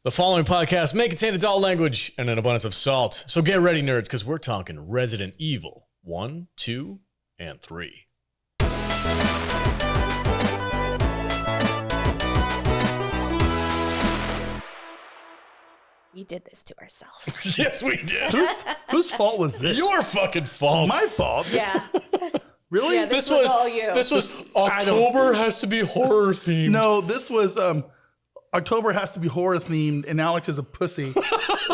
The following podcast may contain adult language and an abundance of salt. So get ready, nerds, because we're talking Resident Evil 1, 2, and 3. We did this to ourselves. Yes, we did. Whose fault was this? Your fucking fault. My fault? Yeah. Really? Yeah, this was all you. This was October has to be horror themed. No, this was October has to be horror themed, and Alex is a pussy.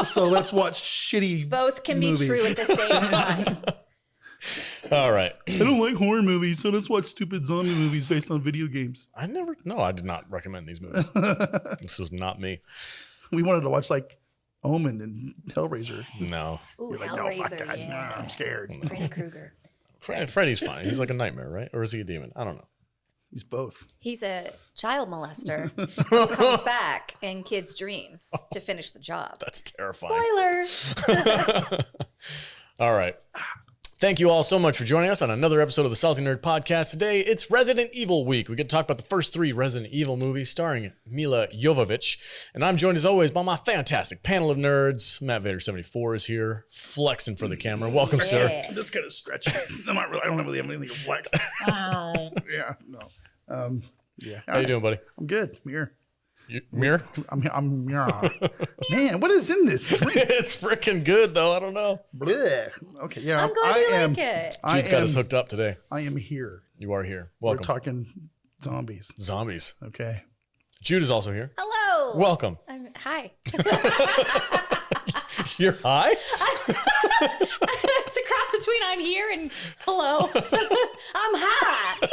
So let's watch shitty Both can movies. be true at the same time. All right. I don't like horror movies, so let's watch stupid zombie movies based on video games. I did not recommend these movies. This is not me. We wanted to watch like Omen and Hellraiser. No. Ooh, You're like, no, Hellraiser, fuck that. yeah. Nah, I'm scared. Freddy Krueger. Freddy's fine. He's like a nightmare, right? Or is he a demon? I don't know. He's both. He's a child molester who comes back in kids' dreams to finish the job. That's terrifying. Spoiler. All right. Thank you all so much for joining us on another episode of the Salty Nerd Podcast. Today, it's Resident Evil Week. We get to talk about the first 3 Resident Evil movies starring Milla Jovovich. And I'm joined, as always, by my fantastic panel of nerds. Matt Vader 74 is here, flexing for the camera. Welcome, sir. I'm just kind of stretching. I don't really have anything to flex. Yeah, no. Yeah. How you doing, buddy? I'm good. Mirror. Mirror? I'm Man, what is in this drink? It's freaking good, though. I don't know. Blech. Okay, yeah. I'm glad you like it. Jude's got us hooked up today. I am here. You are here. We're Welcome. talking zombies. Zombies. Okay. Jude is also here. Hello. Welcome. Hi. You're high? It's a cross between I'm here and hello. I'm high.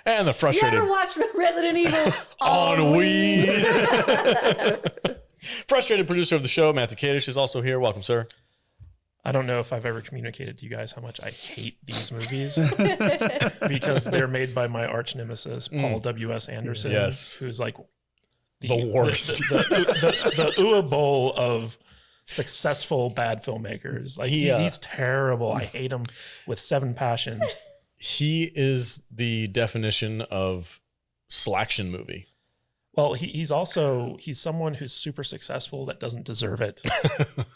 And the You frustrated ever watched Resident Evil on weed. Frustrated producer of the show, Matthew Kadish, is also here. Welcome, sir. I don't know if I've ever communicated to you guys how much I hate these movies because they're made by my arch nemesis, Paul W.S. Anderson, Yes. who's like The worst. the Ua Bowl of successful bad filmmakers. Like he's terrible. I hate him with 7 passions. He is the definition of slaction movie. Well, he's someone who's super successful that doesn't deserve it.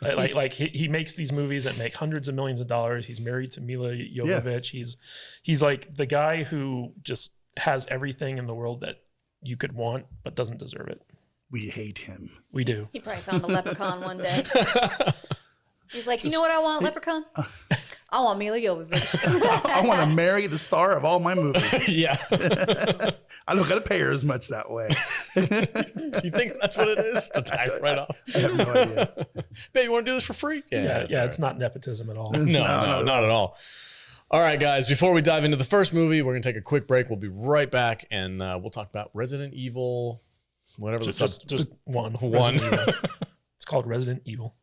like he makes these movies that make hundreds of millions of dollars. He's married to Milla Jovovich. Yeah. He's like the guy who just has everything in the world that you could want, but doesn't deserve it. We hate him. We do. He probably found a leprechaun one day. He's like, you know what I want, leprechaun? I want Milla Jovovich. I want to marry the star of all my movies. Yeah. I don't got to pay her as much that way. Do you think that's what it is? To tag it right off? I have no idea. Babe, you want to do this for free? Yeah, all right. it's not nepotism at all. No, not at all. All right, guys, before we dive into the first movie, we're going to take a quick break. We'll be right back, and we'll talk about Resident Evil, whatever Just one. One. It's called Resident Evil.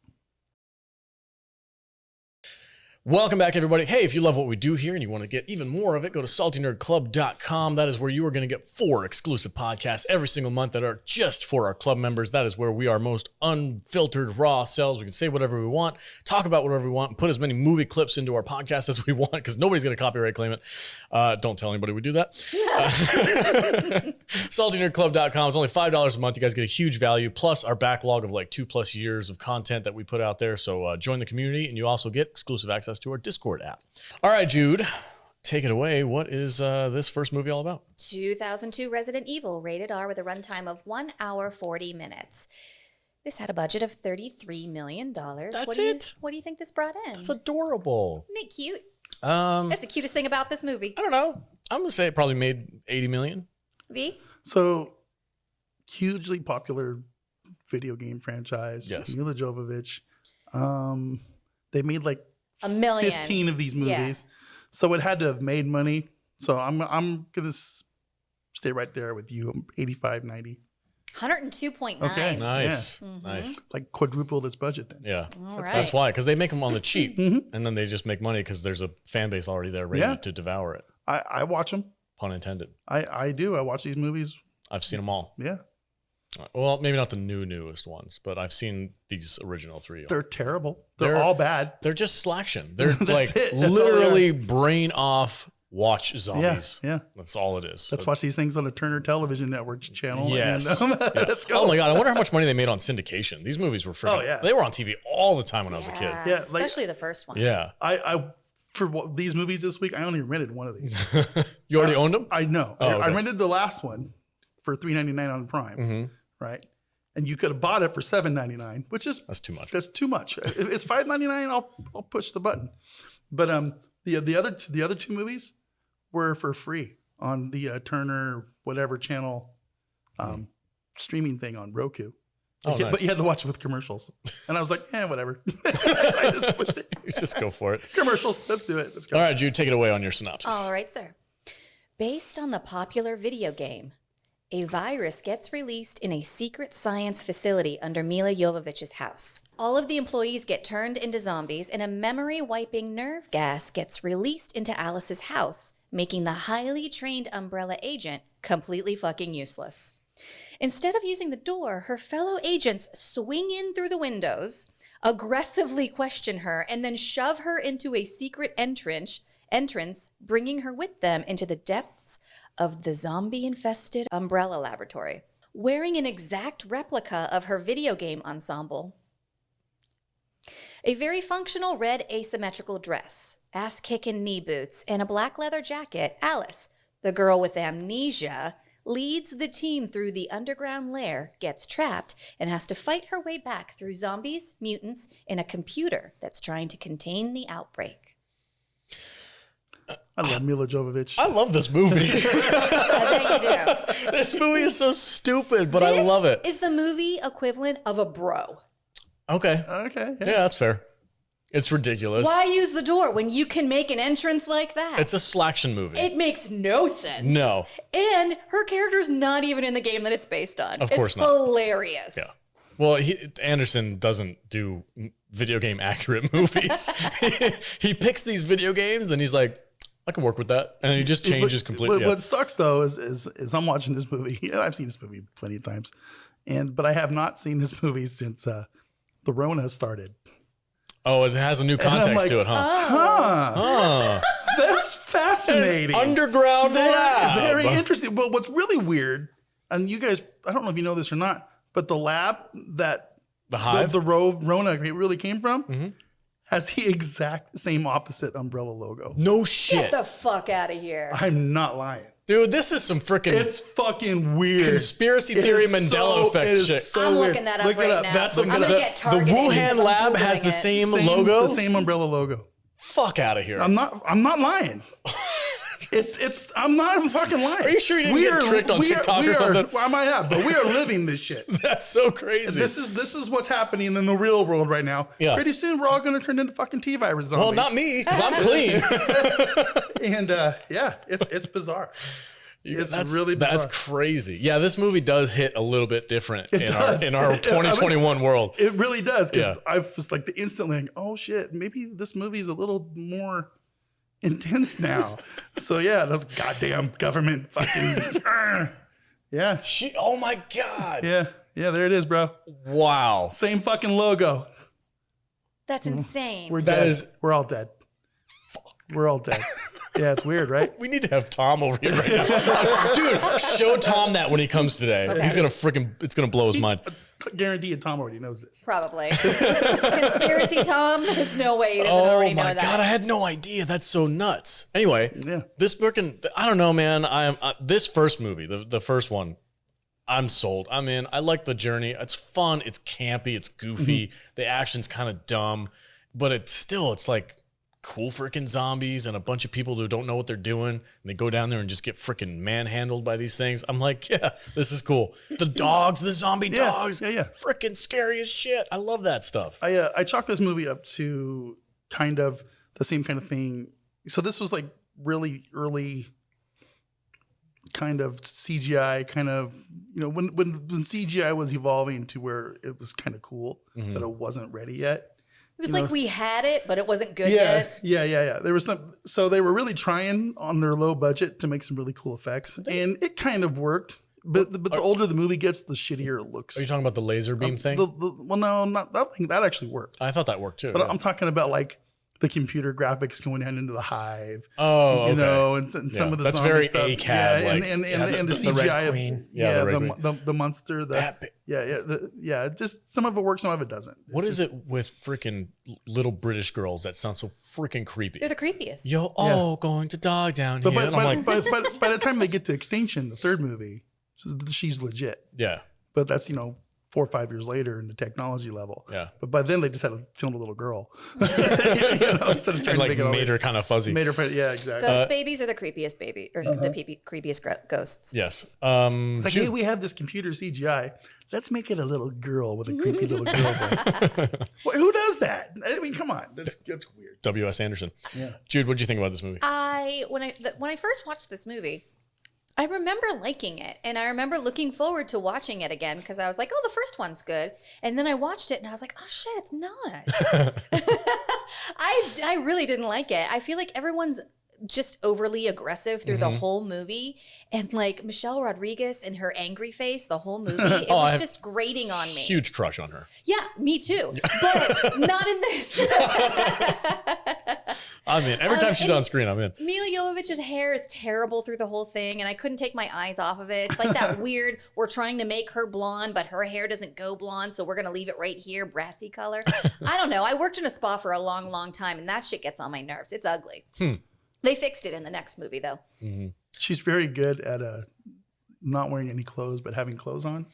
Welcome back, everybody. Hey, if you love what we do here and you want to get even more of it, go to saltynerdclub.com. That is where you are going to get 4 exclusive podcasts every single month that are just for our club members. That is where we are most unfiltered, raw selves. We can say whatever we want, talk about whatever we want, and put as many movie clips into our podcast as we want because nobody's going to copyright claim it. Don't tell anybody we do that. Saltynerdclub.com is only $5 a month. You guys get a huge value, plus our backlog of like 2+ years of content that we put out there. So join the community, and you also get exclusive access to our Discord app. All right, Jude, take it away. What is this first movie all about? 2002 Resident Evil, rated R with a runtime of 1 hour, 40 minutes. This had a budget of $33 million. That's it? What do you think this brought in? It's adorable. Isn't it cute? That's That's the cutest thing about this movie. I don't know. I'm going to say it probably made $80 million. V? So, hugely popular video game franchise. Yes. Milla Jovovich. They made like $1 million. 15 of these movies. Yeah. So it had to have made money. So I'm going to stay right there with you. 85, 90. 102.9. Okay. Nice. Yeah. Nice. Like quadrupled its budget then. Yeah. All right. That's why, because they make them on the cheap, Mm-hmm. and then they just make money because there's a fan base already there ready to devour it. I watch them. Pun intended. I do. I watch these movies. I've seen them all. Yeah. Well, maybe not the newest ones, but I've seen these original 3. They're terrible. They're all bad. They're just slaction. They're That's like it. That's all they literally brain off watch zombies. Yeah. That's all it is. Let's watch these things on a Turner Television Network channel. Yes. And, let's go. Oh my God. I wonder how much money they made on syndication. These movies were freaking, they were on TV all the time when I was a kid. Yeah, especially the first one. Yeah. I for these movies this week, I only rented one of these. You already owned them? I know. Oh, okay. I rented the last one for $3.99 on Prime, right? And you could have bought it for $7.99, which is that's too much. That's too much. If it's $5.99, I'll push the button. But the other two movies were for free on the Turner whatever channel streaming thing on Roku. Oh, nice. But you had to watch it with commercials, and I was like, whatever. I just pushed it. Just go for it. Commercials. Let's do it. Let's go. All right, Jude, take it away on your synopsis. All right, sir. Based on the popular video game, a virus gets released in a secret science facility under Milla Jovovich's house. All of the employees get turned into zombies, and a memory-wiping nerve gas gets released into Alice's house, making the highly trained Umbrella agent completely fucking useless. Instead of using the door, her fellow agents swing in through the windows, aggressively question her, and then shove her into a secret entrance, bringing her with them into the depths of the zombie-infested Umbrella laboratory. Wearing an exact replica of her video game ensemble, a very functional red asymmetrical dress, ass-kicking knee boots, and a black leather jacket, Alice, the girl with amnesia, leads the team through the underground lair, gets trapped, and has to fight her way back through zombies, mutants, and a computer that's trying to contain the outbreak. I love Milla Jovovich. I love this movie. I bet you do. This movie is so stupid, but I love it. This is the movie equivalent of a bro. Okay. Okay. Yeah, that's fair. It's ridiculous. Why use the door when you can make an entrance like that? It's a slaction movie. It makes no sense. No. And her character's not even in the game that it's based on. Of course it's not. Hilarious. Yeah. Well, Anderson doesn't do video game accurate movies. He picks these video games and he's like, I can work with that. And he just changes completely. What sucks though is I'm watching this movie. And I've seen this movie plenty of times. But I have not seen this movie since the Rona started. Oh, it has a new context to it, huh? That's fascinating. Underground lab. Very interesting. Well, what's really weird, and you guys, I don't know if you know this or not, but the lab that the hive, the Rona really came from, has the exact same opposite umbrella logo. No shit. Get the fuck out of here. I'm not lying. Dude, this is some freaking It's fucking weird. conspiracy theory So Mandela effect shit. so I'm weird. looking that up Look it right now. That's I'm gonna get the targeted. Wuhan lab I'm has Googling the it. same logo. The same umbrella logo. Fuck out of here. I'm not lying. I'm not even fucking lying. Are you sure you didn't get tricked on TikTok or something? Well, I might have, but we are living this shit. That's so crazy. This is what's happening in the real world right now. Yeah. Pretty soon we're all going to turn into fucking T-virus zombies. Well, not me, because I'm clean. And it's bizarre. It's really bizarre. That's crazy. Yeah, this movie does hit a little bit different in does. our 2021 world. It really does. Because Yeah. I was like instantly like, oh shit, maybe this movie is a little more intense now. So yeah, those goddamn government fucking yeah. Oh my God. Yeah, there it is, bro. Wow. Same fucking logo. That's insane. We're That dead. is- We're all dead. We're all dead. Yeah, it's weird, right? We need to have Tom over here right now. Dude, show Tom that when he comes today. Okay. He's it's gonna blow his mind. Guaranteed Tom already knows this. Probably. Conspiracy Tom? There's no way he doesn't Oh already my know that. God, I had no idea. That's so nuts. Anyway, Yeah. this freaking, I don't know, man. This first movie, the first one, I'm sold. I'm in. I like the journey. It's fun. It's campy. It's goofy. The action's kind of dumb, but it's like cool freaking zombies and a bunch of people who don't know what they're doing. And they go down there and just get freaking manhandled by these things. I'm like, yeah, this is cool. The dogs, the zombie dogs, Yeah. freaking scary as shit. I love that stuff. I chalk this movie up to kind of the same kind of thing. So this was like really early kind of CGI, kind of, when CGI was evolving to where it was kind of cool, but it wasn't ready yet. It was like we had it, but it wasn't good Yeah, yet. yeah. There was so they were really trying on their low budget to make some really cool effects, and it kind of worked. But the older the movie gets, the shittier it looks. Are you talking about the laser beam thing? Well, no, not that thing. That actually worked. I thought that worked too. But yeah. I'm talking about like the computer graphics going down into the hive. Oh, okay. You know, and some of the that's zombie very stuff. ACAD, yeah, like, and the the Red CGI Queen. the monster, just some of it works, some of it doesn't. What is it with freaking little British girls that sound so freaking creepy? They're the creepiest. You're all going to die down here. But And I'm like, by the time they get to Extinction, the third movie, she's legit. yeah, But that's 4 or 5 years later in the technology level. yeah. But by then they just had to film a little girl. Instead of trying And to like make it all made her kind of fuzzy. made her yeah, exactly. Ghost babies are the creepiest baby, or the creepiest ghosts. Yes. It's like, hey, we have this computer CGI. Let's make it a little girl with a creepy little girl voice. Well, who does that? I mean, come on. That's weird. W.S. Anderson. Yeah. Jude, what did you think about this movie? When I first watched this movie, I remember liking it, and I remember looking forward to watching it again because I was like, "Oh, the first one's good," and then I watched it and I was like, "Oh shit, it's not." I really didn't like it. I feel like everyone's just overly aggressive through the whole movie, and like Michelle Rodriguez and her angry face the whole movie, it was just grating on me. Huge crush on her. Yeah, me too, but not in this. I'm in. Every time she's on screen, I'm in. Milla Jovovich's hair is terrible through the whole thing, and I couldn't take my eyes off of it. It's like that weird, we're trying to make her blonde, but her hair doesn't go blonde, so we're going to leave it right here, brassy color. I don't know. I worked in a spa for a long, long time, and that shit gets on my nerves. It's ugly. They fixed it in the next movie, though. Mm-hmm. She's very good at not wearing any clothes, but having clothes on.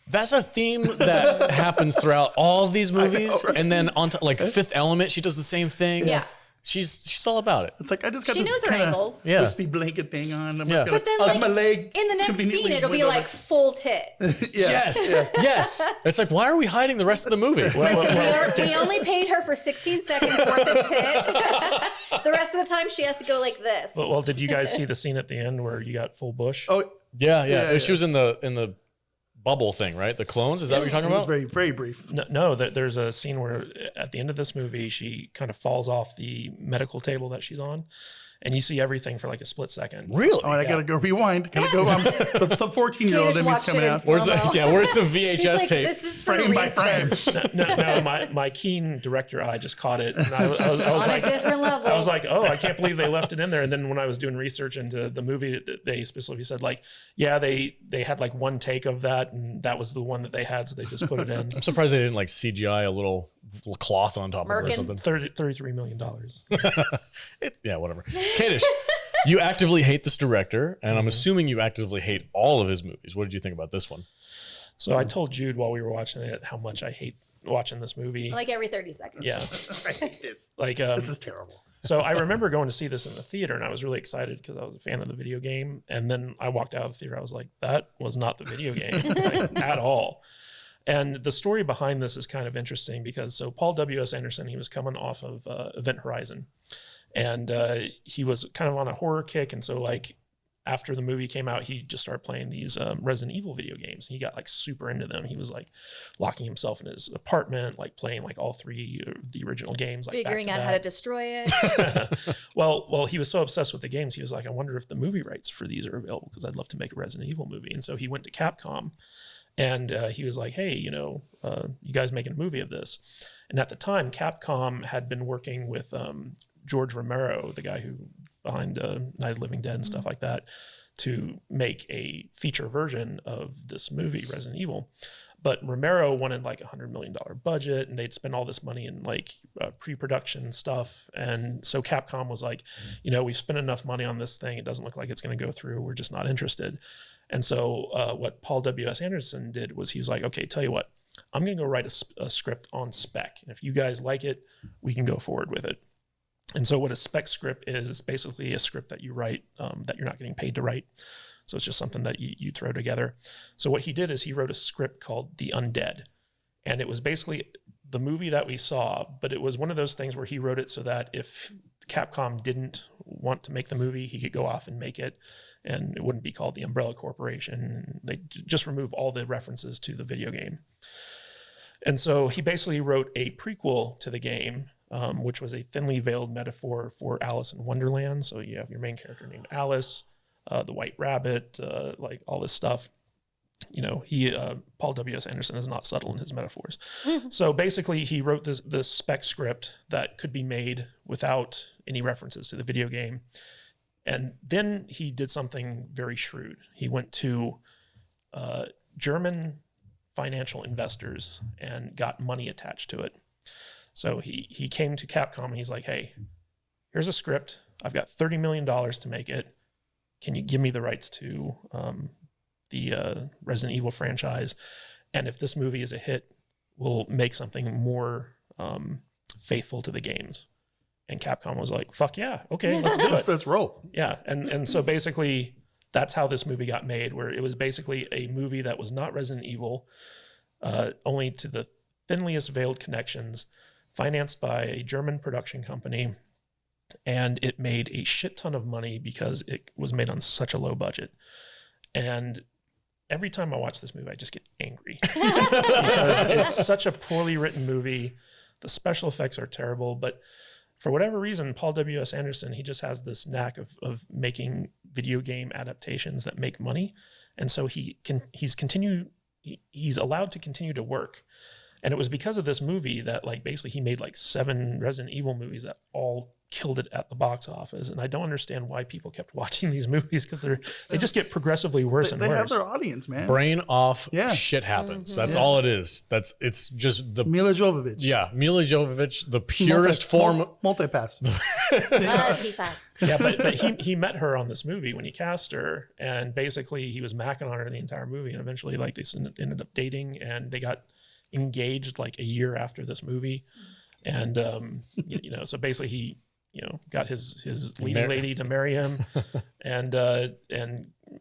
That's a theme that happens throughout all of these movies. Right? And then on to like Fifth Element, she does the same thing. Yeah. She's all about it. It's like, I just got She this knows her kinda angles. Yeah. wispy blanket thing on. I'm Yeah. just gonna, But then, oh, like, my leg In the next conveniently scene, it'll be went like full tit. over. Yes. Yes. It's like, why are we hiding the rest of the movie? Listen, we only paid her for 16 seconds worth of tit. The rest of the time, she has to go like this. Well, did you guys see the scene at the end where you got full bush? Oh, Yeah. She was in the bubble thing, right? The clones? Is that what you're talking it was about? very, very brief. No, there's a scene where at the end of this movie, she kind of falls off the medical table that she's on, and you see everything for like a split second. Really? Oh, and I gotta go rewind. Gotta go. The 14-year-old Kate in just me's watched coming it in out. slow. Where's the VHS He's like, tape? this is for Frame by frame. research. No, my keen director eye just caught it, and I was On like, a different level. I was like, oh, I can't believe they left it in there. And then when I was doing research into the movie, they specifically said like, yeah, they had like one take of that, and that was the one that they had, so they just put it in. I'm surprised they didn't like CGI a little cloth on top of it or Merkin. something. $33 million. It's whatever. Kadish, you actively hate this director, and I'm assuming you actively hate all of his movies. What did you think about this one? So I told Jude while we were watching it how much I hate watching this movie. Like every 30 seconds. Yeah. This Like is terrible. so I remember going to see this in the theater, and I was really excited because I was a fan of the video game. And then I walked out of the theater. I was like, that was not the video game like, at all. And the story behind this is kind of interesting because so Paul W.S. Anderson, he was coming off of Event Horizon, and he was kind of on a horror kick. And so like after the movie came out, he just started playing these Resident Evil video games. He got like super into them. He was like locking himself in his apartment, like playing like all three of the original games, like Figuring out how to destroy it. well, he was so obsessed with the games. He was like, I wonder if the movie rights for these are available because I'd love to make a Resident Evil movie. And so he went to Capcom, and he was like, hey, you guys making a movie of this? And at the time, Capcom had been working with George Romero, the guy who behind Night of the Living Dead and stuff like that, to make a feature version of this movie, Resident Evil. But Romero wanted like $100 million budget, and they'd spend all this money in like pre-production stuff. And so Capcom was like, we've spent enough money on this thing. It doesn't look like it's going to go through. We're just not interested. And so what Paul W.S. Anderson did was he was like, okay, tell you what, I'm going to go write a script on spec. And if you guys like it, we can go forward with it. And so what a spec script is, it's basically a script that you write that you're not getting paid to write. So it's just something that you throw together. So what he did is he wrote a script called The Undead. And it was basically the movie that we saw, but it was one of those things where he wrote it so that if Capcom didn't want to make the movie, he could go off and make it, and it wouldn't be called the Umbrella Corporation. They just remove all the references to the video game. And so he basically wrote a prequel to the game, which was a thinly veiled metaphor for Alice in Wonderland. So you have your main character named Alice, the White Rabbit, like all this stuff. Paul W.S. Anderson is not subtle in his metaphors. So basically, he wrote this spec script that could be made without any references to the video game. And then he did something very shrewd. He went to German financial investors and got money attached to it. So he came to Capcom and he's like, hey, here's a script. I've got $30 million to make it. Can you give me the rights to the Resident Evil franchise? And if this movie is a hit, we'll make something more faithful to the games. And Capcom was like, fuck yeah, okay, let's do it. Let's roll. Yeah, and so basically that's how this movie got made, where it was basically a movie that was not Resident Evil, only to the thinliest veiled connections, financed by a German production company, and it made a shit ton of money because it was made on such a low budget. And every time I watch this movie, I just get angry because it's such a poorly written movie. The special effects are terrible, but for whatever reason, Paul W.S. Anderson, he just has this knack of making video game adaptations that make money. And so he's allowed to continue to work. And it was because of this movie that basically he made 7 Resident Evil movies that all killed it at the box office. And I don't understand why people kept watching these movies, because they just get progressively worse and worse. They have their audience, man. Brain off, shit happens. That's all it is. It's just the Milla Jovovich. Yeah, Milla Jovovich, the purest form. Multipass. Multipass. Yeah, but he met her on this movie when he cast her, and basically he was macking on her the entire movie, and eventually they ended up dating, and they got engaged a year after this movie. And so basically he got his leading lady to marry him, and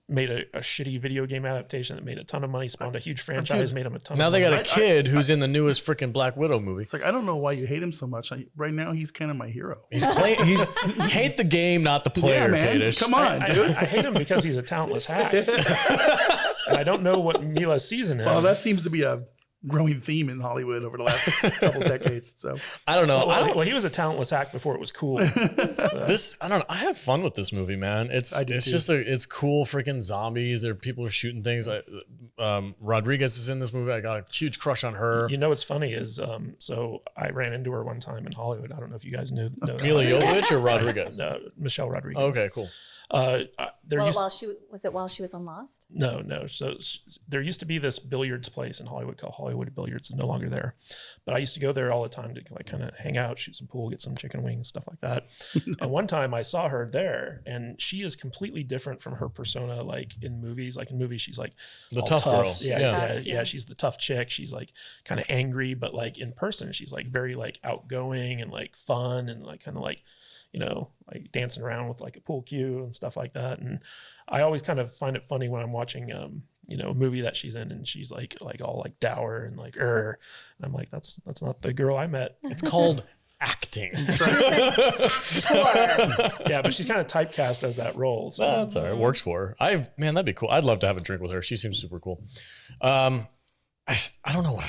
made a shitty video game adaptation that made a ton of money, spawned a huge franchise, made him a ton now of they money. got a kid who's in the newest freaking Black Widow movie. It's I don't know why you hate him so much. Right now he's kind of my hero. He's hate the game, not the player, man. Kadish. Come on, dude. I hate him because he's a talentless hack. And I don't know what Mila sees in him. Well, that seems to be a growing theme in Hollywood over the last couple decades. So I don't know. Well, he was a talentless hack before it was cool. I don't know. I have fun with this movie, man. It's just it's cool freaking zombies. People are shooting things. Rodriguez is in this movie. I got a huge crush on her. You know what's funny is so I ran into her one time in Hollywood. I don't know if you guys know Milla Jovovich or Rodriguez? No, Michelle Rodriguez. Okay, cool. While she was on Lost? No. So there used to be this billiards place in Hollywood called Hollywood Billiards. It's no longer there, but I used to go there all the time to kind of hang out, shoot some pool, get some chicken wings, stuff like that. And one time I saw her there, and she is completely different from her persona. In movies, she's the tough girl. Yeah, she's the tough chick. She's kind of angry, but in person, she's very outgoing and fun and kind of dancing around with a pool cue and stuff like that. And I always kind of find it funny when I'm watching, a movie that she's in, and she's all dour and and I'm like, that's not the girl I met. It's called acting. Yeah, but she's kind of typecast as that role. So that's all right. It works for her. That'd be cool. I'd love to have a drink with her. She seems super cool. I don't know.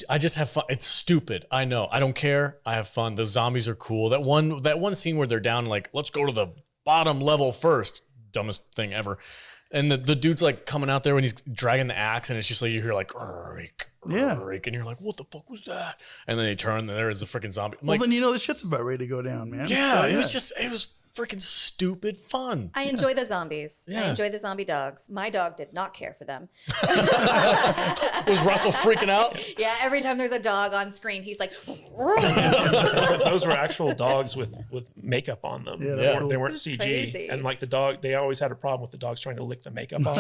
I just have fun. It's stupid. I know. I don't care. I have fun. The zombies are cool. That one scene where they're down, let's go to the bottom level first. Dumbest thing ever. And the dude's coming out there when he's dragging the axe, and it's just you hear reek, and you're like, what the fuck was that? And then they turn, and there is a freaking zombie. Then the shit's about ready to go down, man. Yeah, so, it was freaking stupid fun. I enjoy the zombies. Yeah. I enjoy the zombie dogs. My dog did not care for them. Was Russell freaking out? Yeah, every time there's a dog on screen, he's like, those were actual dogs with makeup on them. Yeah, they weren't CG. Crazy. And the dog, they always had a problem with the dogs trying to lick the makeup off.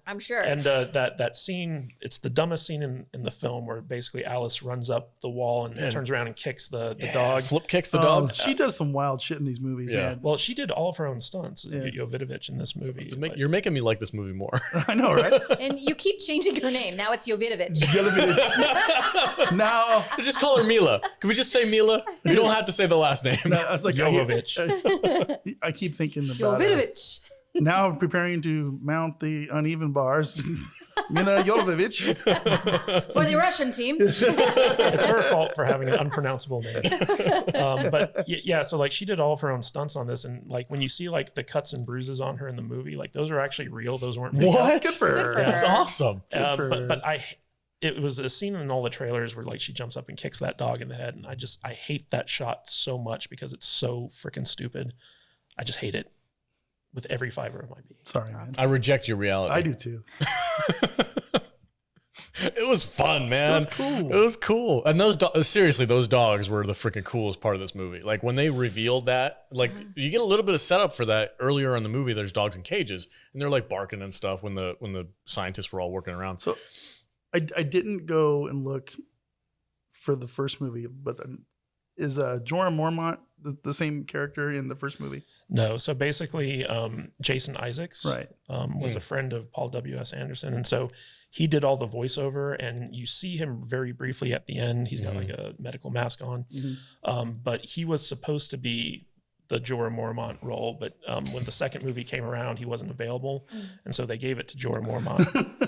I'm sure. And that scene, it's the dumbest scene in the film, where basically Alice runs up the wall and turns around and kicks the dog. Flip kicks the dog. She does some wild shit in these movies. Man. Well, she did all of her own stunts, Jovovich, in this movie. So you're making me like this movie more. I know, right? And you keep changing her name. Now it's Jovovich. Now just call her Milla. Can we just say Milla? We don't have to say the last name. I was Jovovich. I keep thinking about Jovovich. now I'm preparing to mount the uneven bars. Milla Jovovich. For the Russian team. It's her fault for having an unpronounceable name. But yeah, so like she did all of her own stunts on this, and like when you see like the cuts and bruises on her in the movie, like those are actually real. Those weren't made up. What? Good for her. That's awesome. But it was a scene in all the trailers where like she jumps up and kicks that dog in the head, and I hate that shot so much because it's so freaking stupid. I just hate it with every fiber of my being. Sorry, man. I reject your reality. I do too. It was fun, man. It was cool. It was cool. And seriously, those dogs were the freaking coolest part of this movie. Like when they revealed that, like you get a little bit of setup for that earlier in the movie. There's dogs in cages, and they're like barking and stuff when the scientists were all working around. So I didn't go and look for the first movie, but is Jorah Mormont the same character in the first movie? No. So basically, Jason Isaacs Right. Was a friend of Paul W.S. Anderson. And so he did all the voiceover, and you see him very briefly at the end. He's got like a medical mask on. But he was supposed to be the Jorah Mormont role, but when the second movie came around, he wasn't available, and so they gave it to Jorah Mormont.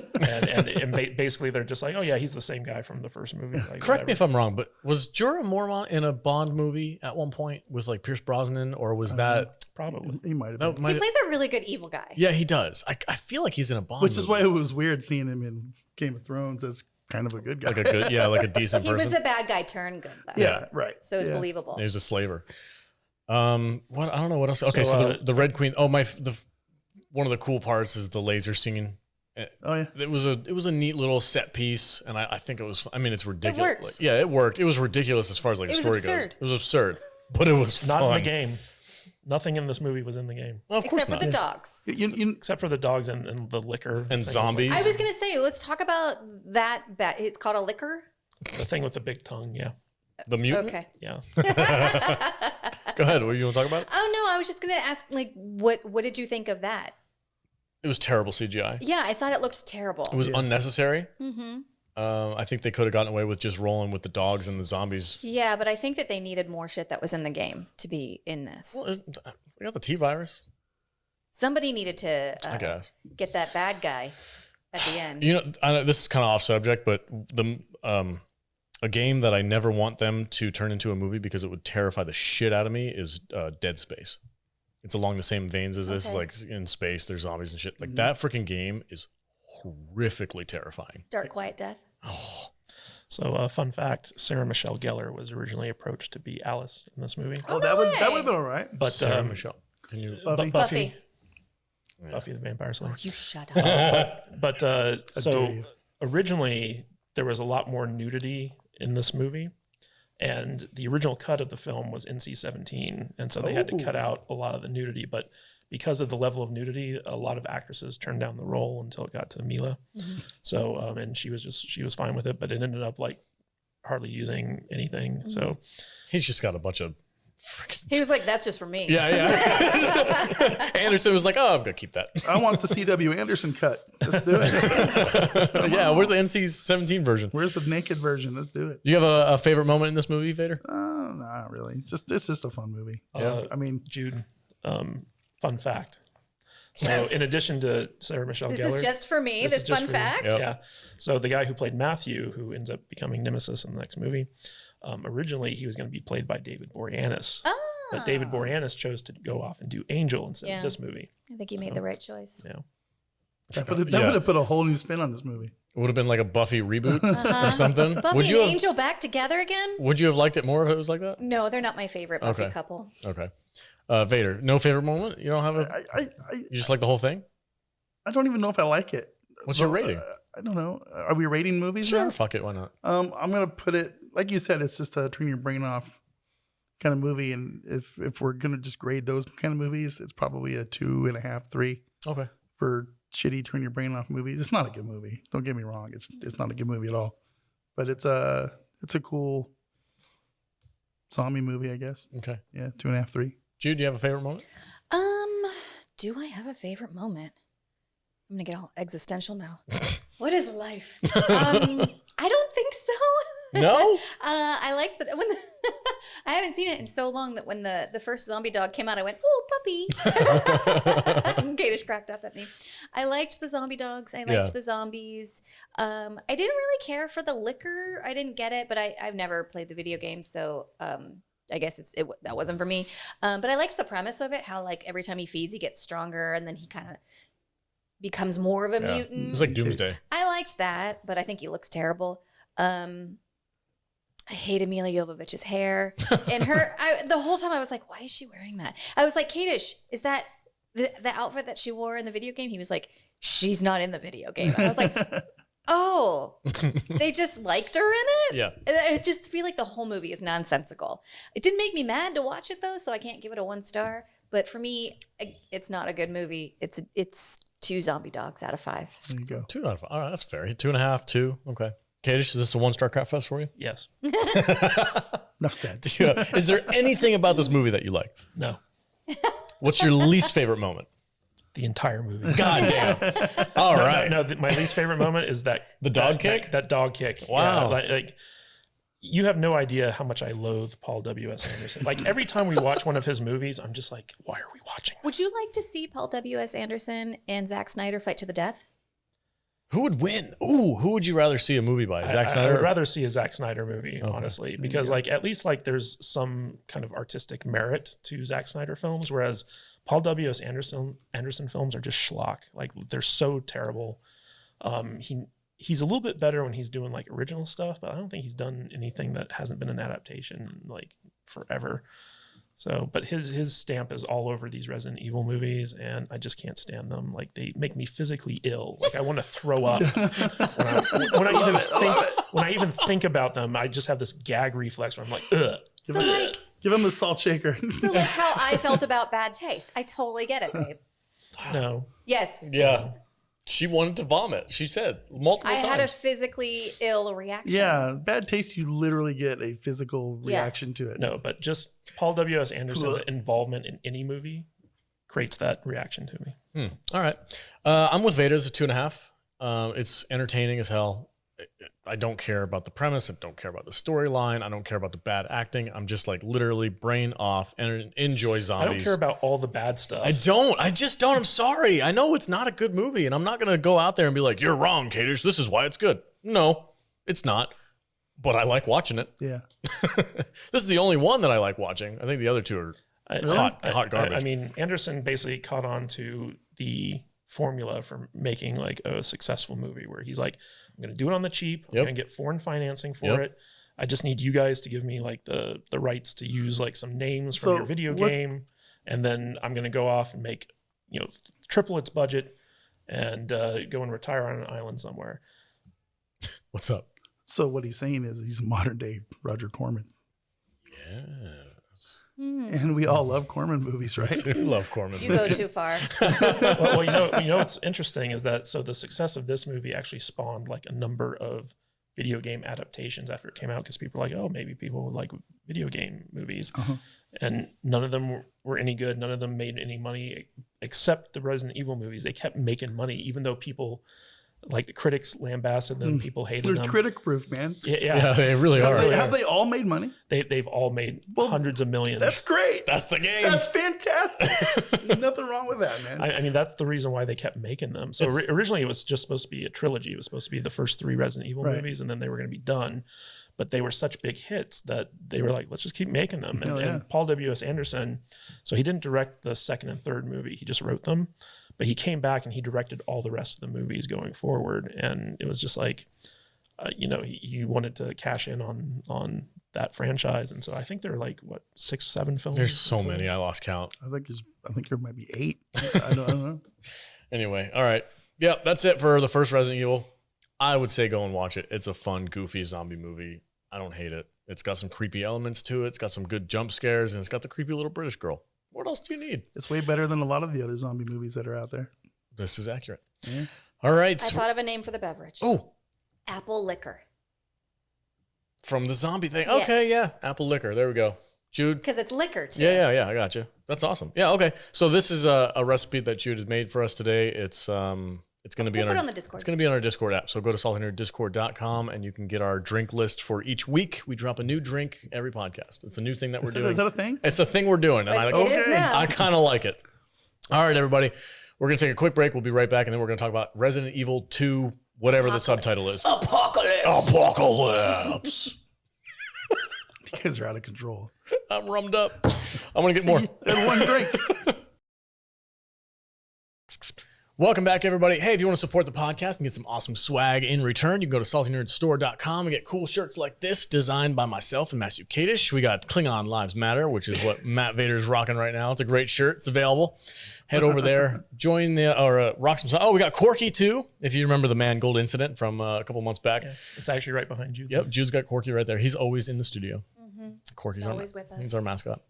and basically, they're just like, "Oh yeah, he's the same guy from the first movie." Like, Correct me if I'm wrong, but was Jorah Mormont in a Bond movie at one point with like Pierce Brosnan, or was that probably He might have been. He plays a really good evil guy. Yeah, he does. I feel like he's in a Bond, Which is movie. why it was weird seeing him in Game of Thrones as kind of a good guy. like a good, like a decent He person. was a bad guy turned good though. yeah, right. So it's Yeah. believable. He was a slaver. What I don't know what else. Okay, so, So, the Red Queen. Oh one of the cool parts is the laser singing. Oh yeah. It was a neat little set piece, and I think it was. I mean, it's ridiculous. worked. Like, yeah, it worked. It was ridiculous as far as like It the was story absurd. goes. It was absurd, but it was not fun. in the game. Nothing in this movie was in the game Well, of course Except for not. the dogs. You, except for the dogs and the liquor And thing zombies. I was gonna say, let's talk about that it's called a liquor. the thing with the big tongue. Yeah, The mutant. Okay. yeah. Go ahead. What do you want to talk about? Oh no, I was just gonna ask, like, what did you think of that? It was terrible CGI. Yeah, I thought it looked terrible. It was unnecessary. Mm-hmm. I think they could have gotten away with just rolling with the dogs and the zombies. Yeah, but I think that they needed more shit that was in the game to be in this. Well, we got the T virus. Somebody needed to I guess. get that bad guy at the end. You know, I know this is kind of off subject, but a game that I never want them to turn into a movie because it would terrify the shit out of me is Dead Space. It's along the same veins as this. Okay. Like in space, there's zombies and shit. Like that freaking game is horrifically terrifying. Dark Quiet Death. So, fun fact: Sarah Michelle Gellar was originally approached to be Alice in this movie, oh, no that would way. have been all right. but Sarah Michelle, can you? Buffy. Buffy. Buffy the Vampire Slayer. You shut up. But dare so you. originally there was a lot more nudity in this movie, and the original cut of the film was NC-17, and so they had to cut out a lot of the nudity. But because of the level of nudity, a lot of actresses turned down the role until it got to Milla. So and she was fine with it, but it ended up like hardly using anything. So He's just got a bunch of freaking. He was like, "That's just for me." Yeah. Anderson was like, "Oh, I'm gonna keep that." I want the C.W. Anderson cut. Let's do it. Yeah. Where's the NC-17 version? Where's the naked version? Let's do it. Do you have a favorite moment in this movie, Vader? No, not really. It's just a fun movie. Yeah. I mean, Jude, fun fact. So in addition to Sarah Michelle This Gellar, is just for me. This This is just fun for you. fact. Yep. yeah. So the guy who played Matthew, who ends up becoming Nemesis in the next movie, originally he was going to be played by David Boreanaz. Ah. But David Boreanaz chose to go off and do Angel instead Yeah. of this movie. I think you made the right choice. Yeah. that would have put a whole new spin on this movie. It would have been like a Buffy reboot or something. Buffy Would you and have? Angel back together again? Would you have liked it more if it was like that? No, they're not my favorite Buffy Okay. couple. Okay. Vader, no favorite moment? You don't have a. You just like the whole thing? I don't even know if I like it. What's your rating? I don't know. Are we rating movies Sure. now? Fuck it. Why not? I'm gonna put it like you said. It's just a turn your brain off kind of movie, and if we're gonna just grade those kind of movies, it's probably a 2.5, 3 Okay. for shitty turn your brain off movies. It's not a good movie. Don't get me wrong. It's not a good movie at all. But it's a cool zombie movie, I guess. Okay. Yeah, 2.5, 3. Jude, do you have a favorite moment? Do I have a favorite moment? I'm gonna get all existential now. What is life? I don't think so. No? I liked that when I haven't seen it in so long that when the first zombie dog came out, I went, "Oh, puppy!" And Katish cracked up at me. I liked the zombie dogs. I liked the zombies. I didn't really care for the liquor. I didn't get it, but I've never played the video game, so I guess that wasn't for me. But I liked the premise of it. How like every time he feeds, he gets stronger, and then he kind of becomes more of a mutant. It's like Doomsday. I liked that, but I think he looks terrible. I hated Milla Jovovich's hair. And the whole time I was like, why is she wearing that? I was like, Katish, is that the outfit that she wore in the video game? He was like, she's not in the video game. I was like, oh, they just liked her in it? Yeah. I just feel like the whole movie is nonsensical. It didn't make me mad to watch it, though, so I can't give it a 1 star. But for me, it's not a good movie. It's 2 zombie dogs out of 5. There you go. 2 out of 5. All right, that's fair. 2.5, 2. Okay. Katish, is this a 1-star crap fest for you? Yes. Enough said. Yeah. Is there anything about this movie that you like? No. What's your least favorite moment? The entire movie. God damn. All right. No, my least favorite moment is that The dog kick? That dog kick. Wow. Yeah, like you have no idea how much I loathe Paul W.S. Anderson. Like every time we watch one of his movies, I'm just like, why are we watching this? Would you like to see Paul W.S. Anderson and Zack Snyder fight to the death? Who would win? Ooh, who would you rather see a movie by? Zack Snyder? I would rather see a Zack Snyder movie, honestly, because like at least like there's some kind of artistic merit to Zack Snyder films, whereas Paul W.S. Anderson films are just schlock. Like they're so terrible. He's a little bit better when he's doing like original stuff, but I don't think he's done anything that hasn't been an adaptation in like forever. So, but his stamp is all over these Resident Evil movies, and I just can't stand them. Like they make me physically ill. Like I want to throw up when I even think about them. I just have this gag reflex where I'm like, ugh. So like, Give him the salt shaker. so like how I felt about Bad Taste. I totally get it, babe. No. Yes. Yeah. She wanted to vomit. She said multiple times. I had a physically ill reaction. Yeah, Bad Taste, you literally get a physical reaction to it. No, but just Paul W.S. Anderson's involvement in any movie creates that reaction to me. All right. I'm with Veda as a 2.5. It's entertaining as hell. I don't care about the premise. I don't care about the storyline. I don't care about the bad acting. I'm just like literally brain off and enjoy zombies. I don't care about all the bad stuff. I don't. I just don't. I'm sorry. I know it's not a good movie, and I'm not going to go out there and be like, you're wrong, Katish. This is why it's good. No, it's not. But I like watching it. Yeah. This is the only one that I like watching. I think the other 2 are hot garbage. I mean, Anderson basically caught on to the formula for making like a successful movie where he's like, I'm going to do it on the cheap. I'm going to get foreign financing for it. I just need you guys to give me like the rights to use like some names from your video game. And then I'm going to go off and make, triple its budget and go and retire on an island somewhere. What's up? So what he's saying is he's a modern day Roger Corman. Yes. And we all love Corman movies, right? I love Corman. You go too far. well, what's interesting is that so the success of this movie actually spawned like a number of video game adaptations after it came out because people were like, oh, maybe people would like video game movies. And none of them were any good. None of them made any money except the Resident Evil movies. They kept making money, even though people like the critics lambasted them, people hated They're them. critic proof, man. Yeah, they really are. Have they all made money? They've all made hundreds of millions. That's great. That's the game. That's fantastic. There's nothing wrong with that, man. I mean, that's the reason why they kept making them. So originally it was just supposed to be a trilogy. It was supposed to be the first 3 Resident Evil movies, and then they were going to be done. But they were such big hits that they were like, let's just keep making them. And Paul W.S. Anderson, so he didn't direct the 2nd and 3rd movie. He just wrote them. But he came back and he directed all the rest of the movies going forward. And it was just like, he wanted to cash in on that franchise. And so I think there are like, 6, 7 films? There's so many. I lost count. I think there might be 8. I don't know. Anyway, all right. Yeah, that's it for the first Resident Evil. I would say go and watch it. It's a fun, goofy zombie movie. I don't hate it. It's got some creepy elements to it. It's got some good jump scares, and it's got the creepy little British girl. What else do you need? It's way better than a lot of the other zombie movies that are out there. This is accurate. Yeah. All right. I thought of a name for the beverage. Oh, Apple liquor. from the zombie thing. Yes. Okay, yeah. Apple liquor. There we go. Jude. Because it's liquor, too. Yeah. I got you. That's awesome. Yeah, okay. So this is a recipe that Jude had made for us today. It's It's going to be We'll put it on the Discord. It's going to be on our Discord app. So go to saltynerdiscord.com and you can get our drink list for each week. We drop a new drink every podcast. It's a new thing that we're doing. Is that a thing? It's a thing we're doing. And It is now. I kind of like it. All right, everybody. We're going to take a quick break. We'll be right back. And then we're going to talk about Resident Evil 2, whatever the subtitle is. Apocalypse. You guys are out of control. I'm rummed up. I'm going to get more. And one drink. Welcome back, everybody. Hey, if you want to support the podcast and get some awesome swag in return, you can go to saltynerdstore.com and get cool shirts like this designed by myself and Matthew Kadish. We got Klingon Lives Matter, which is what Matt Vader's rocking right now. It's a great shirt. It's available. Head over there, join the, rock some. Oh, we got Corky too. If you remember the Mangold incident from a couple months back. Yeah, it's actually right behind you. Yep, Jude's got Corky right there. He's always in the studio. Corky's always with us. He's our mascot.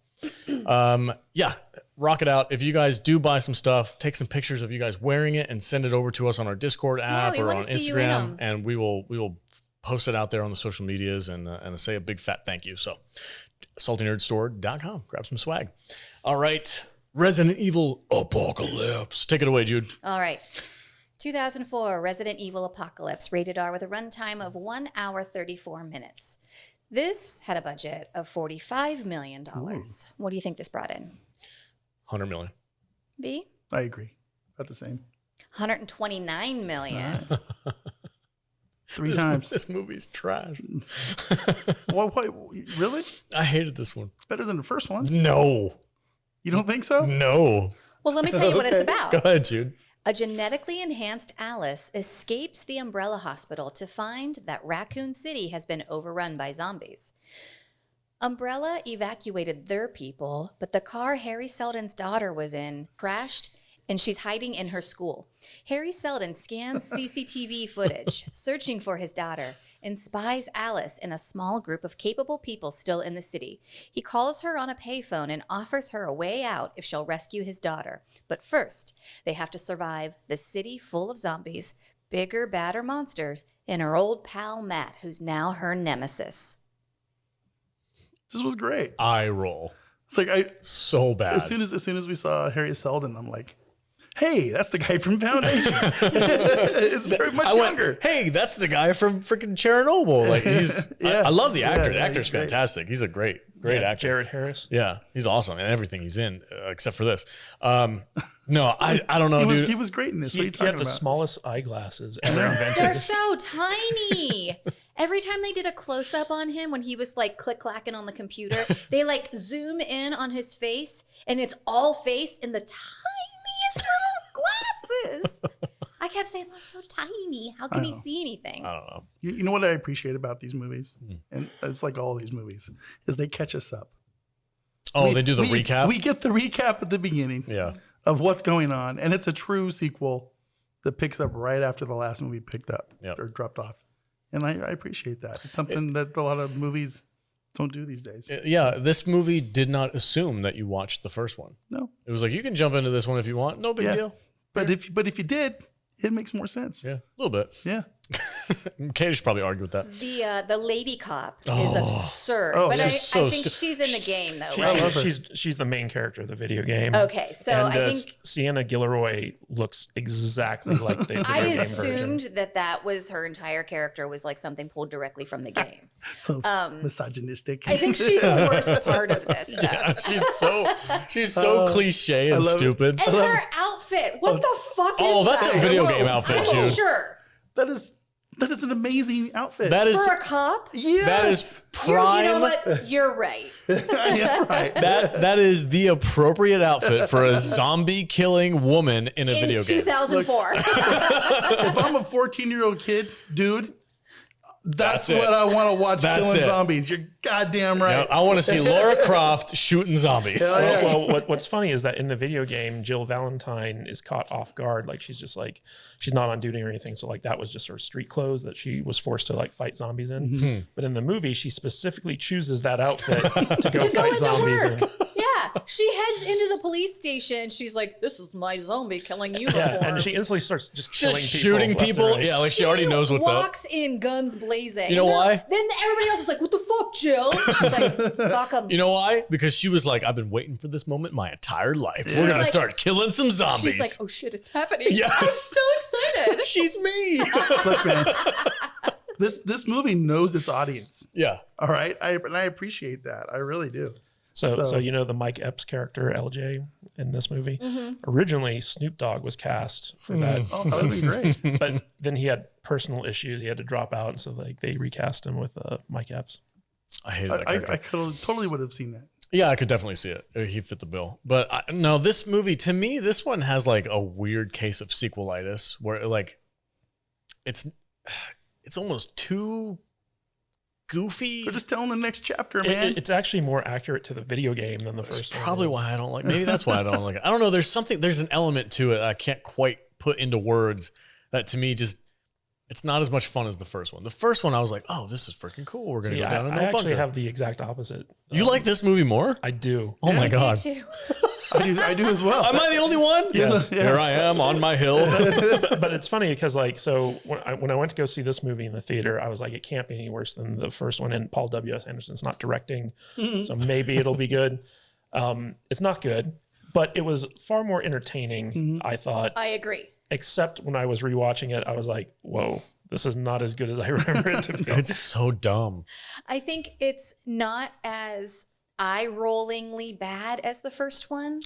Yeah, rock it out. If you guys do buy some stuff, take some pictures of you guys wearing it and send it over to us on our Discord app or on Instagram, and we will post it out there on the social medias and say a big fat thank you. So saltynerdstore.com, grab some swag. All right, Resident Evil Apocalypse. Take it away, Jude. All right. 2004 Resident Evil Apocalypse, rated R with a runtime of 1 hour 34 minutes. This had a budget of $45 million. Ooh. What do you think this brought in? 100 million. B? I agree. About the same. 129 million. Three times. This movie's trash. What, really? I hated this one. It's better than the first one. No. You don't think so? No. Well, let me tell you what it's about. Go ahead, Jude. A genetically enhanced Alice escapes the Umbrella Hospital to find that Raccoon City has been overrun by zombies. Umbrella evacuated their people, but the car Harry Seldon's daughter was in crashed, and she's hiding in her school. Harry Seldon scans CCTV footage, searching for his daughter, and spies Alice in a small group of capable people still in the city. He calls her on a payphone and offers her a way out if she'll rescue his daughter. But first, they have to survive the city full of zombies, bigger, badder monsters, and her old pal Matt, who's now her nemesis. This was great. Eye roll. It's like so bad. As soon as we saw Harry Seldon, I'm like, hey, that's the guy from Foundation. It's very much younger. Hey, that's the guy from freaking Chernobyl. Like he's, I love the actor. The actor's fantastic. He's a great actor. Jared Harris. Yeah, he's awesome in everything he's in, except for this. No, I don't know, dude. He was great in this. He had the smallest eyeglasses ever invented. They're so tiny. Every time they did a close-up on him when he was like click-clacking on the computer, they like zoom in on his face, and it's all face in the tiniest little glasses. I kept saying, "They're so tiny. How can he see anything?" I don't know. You know what I appreciate about these movies, and it's like all these movies, is they catch us up. Oh, they do the recap? We get the recap at the beginning of what's going on, and it's a true sequel that picks up right after the last movie picked up or dropped off. And I appreciate that. It's something that a lot of movies don't do these days. Yeah, this movie did not assume that you watched the first one. No. It was like, you can jump into this one if you want. No big deal. But if you did, it makes more sense. Yeah, a little bit. Yeah. Katie should probably argue with that. The lady cop is absurd, but I think she's in the game though. Right? She's the main character of the video game. Okay, so and, I think Sienna Gilroy looks exactly like the video I game assumed version. that was her entire character was like something pulled directly from the game. So misogynistic. I think she's the worst part of this. Though. Yeah, she's so cliche and stupid. And her outfit, what the fuck is that? Oh, that's a video game outfit, Jude. Sure. That is an amazing outfit. That is for a cop. Yes. That is prime. You know what? You're right. Yeah, right. That is the appropriate outfit for a zombie killing woman in a video game. 2004. If I'm a 14-year-old kid, dude, that's it. what I want to watch That's killing it. zombies. You're goddamn right. Yep, I want to see Lara Croft shooting zombies. Yeah. Well, what's funny is that in the video game, Jill Valentine is caught off guard. Like she's not on duty or anything. So like that was just her street clothes that she was forced to like fight zombies in. But in the movie, she specifically chooses that outfit to go fight zombies in. Yeah. She heads into the police station. She's like, "This is my zombie killing uniform." Yeah, and she instantly starts just killing Just people shooting left and people. right. Yeah, like she already knows what's up. Walks in guns blazing. You know And why? Then everybody else is like, "What the fuck, Jill?" She's like, "Fuck 'em." You know why? Because she was like, I've been waiting for this moment my entire life. We're gonna like- start killing some zombies. She's like, "Oh shit, it's happening!" Yes. I'm so excited. She's me. Look, man, this movie knows its audience. Yeah. All right, and I appreciate that. I really do. So you know the Mike Epps character LJ in this movie. Originally, Snoop Dogg was cast for that, Oh, that would be great. but then he had personal issues. He had to drop out, so like they recast him with Mike Epps. I hated that character. I totally would have seen that. Yeah, I could definitely see it. He fit the bill. But no, this movie, to me, this one has like a weird case of sequelitis where like it's almost too goofy. They're just telling the next chapter, man. It's actually more accurate to the video game than the That's first one. probably why I don't like. Maybe that's why I don't like it. I don't know. There's an element to it I can't quite put into words that to me just it's not as much fun as the first one. The first one I was like, oh, this is freaking cool. We're gonna See, go down in I a actually bunker. have the exact opposite. You like this movie more? I do. Oh my Me god. too. I do as well. Am I the only one? Yes. Yeah. Here I am on my hill. But it's funny because like so when I went to go see this movie in the theater, I was like, it can't be any worse than the first one. And Paul W.S. Anderson's not directing, so maybe it'll be good. It's not good, but it was far more entertaining. I thought, I agree. except when I was rewatching it, I was like, whoa, this is not as good as I remember it to be. It's so dumb. I think it's not as eye-rollingly bad as the first one.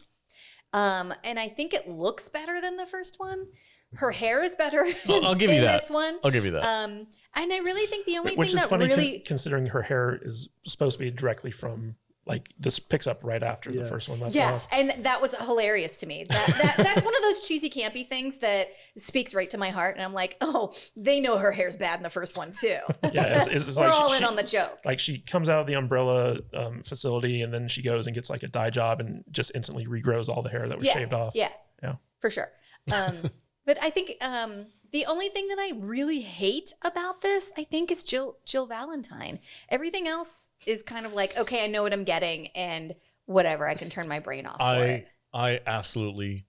And I think it looks better than the first one. Her hair is better I'll give you in that. this one. I'll give you that. And I really think the only Which thing is that funny really considering her hair is supposed to be directly from like this picks up right after the first one left off. and that was hilarious to me. That's one of those cheesy, campy things that speaks right to my heart. And I'm like, oh, they know her hair's bad in the first one too. Yeah, it's We're like all in on the joke. Like she comes out of the umbrella facility and then she goes and gets like a dye job and just instantly regrows all the hair that was shaved off. Yeah, Yeah. for sure. But I think the only thing that I really hate about this, I think, is Jill Valentine. Everything else is kind of like, okay, I know what I'm getting, and whatever, I can turn my brain off for it. I absolutely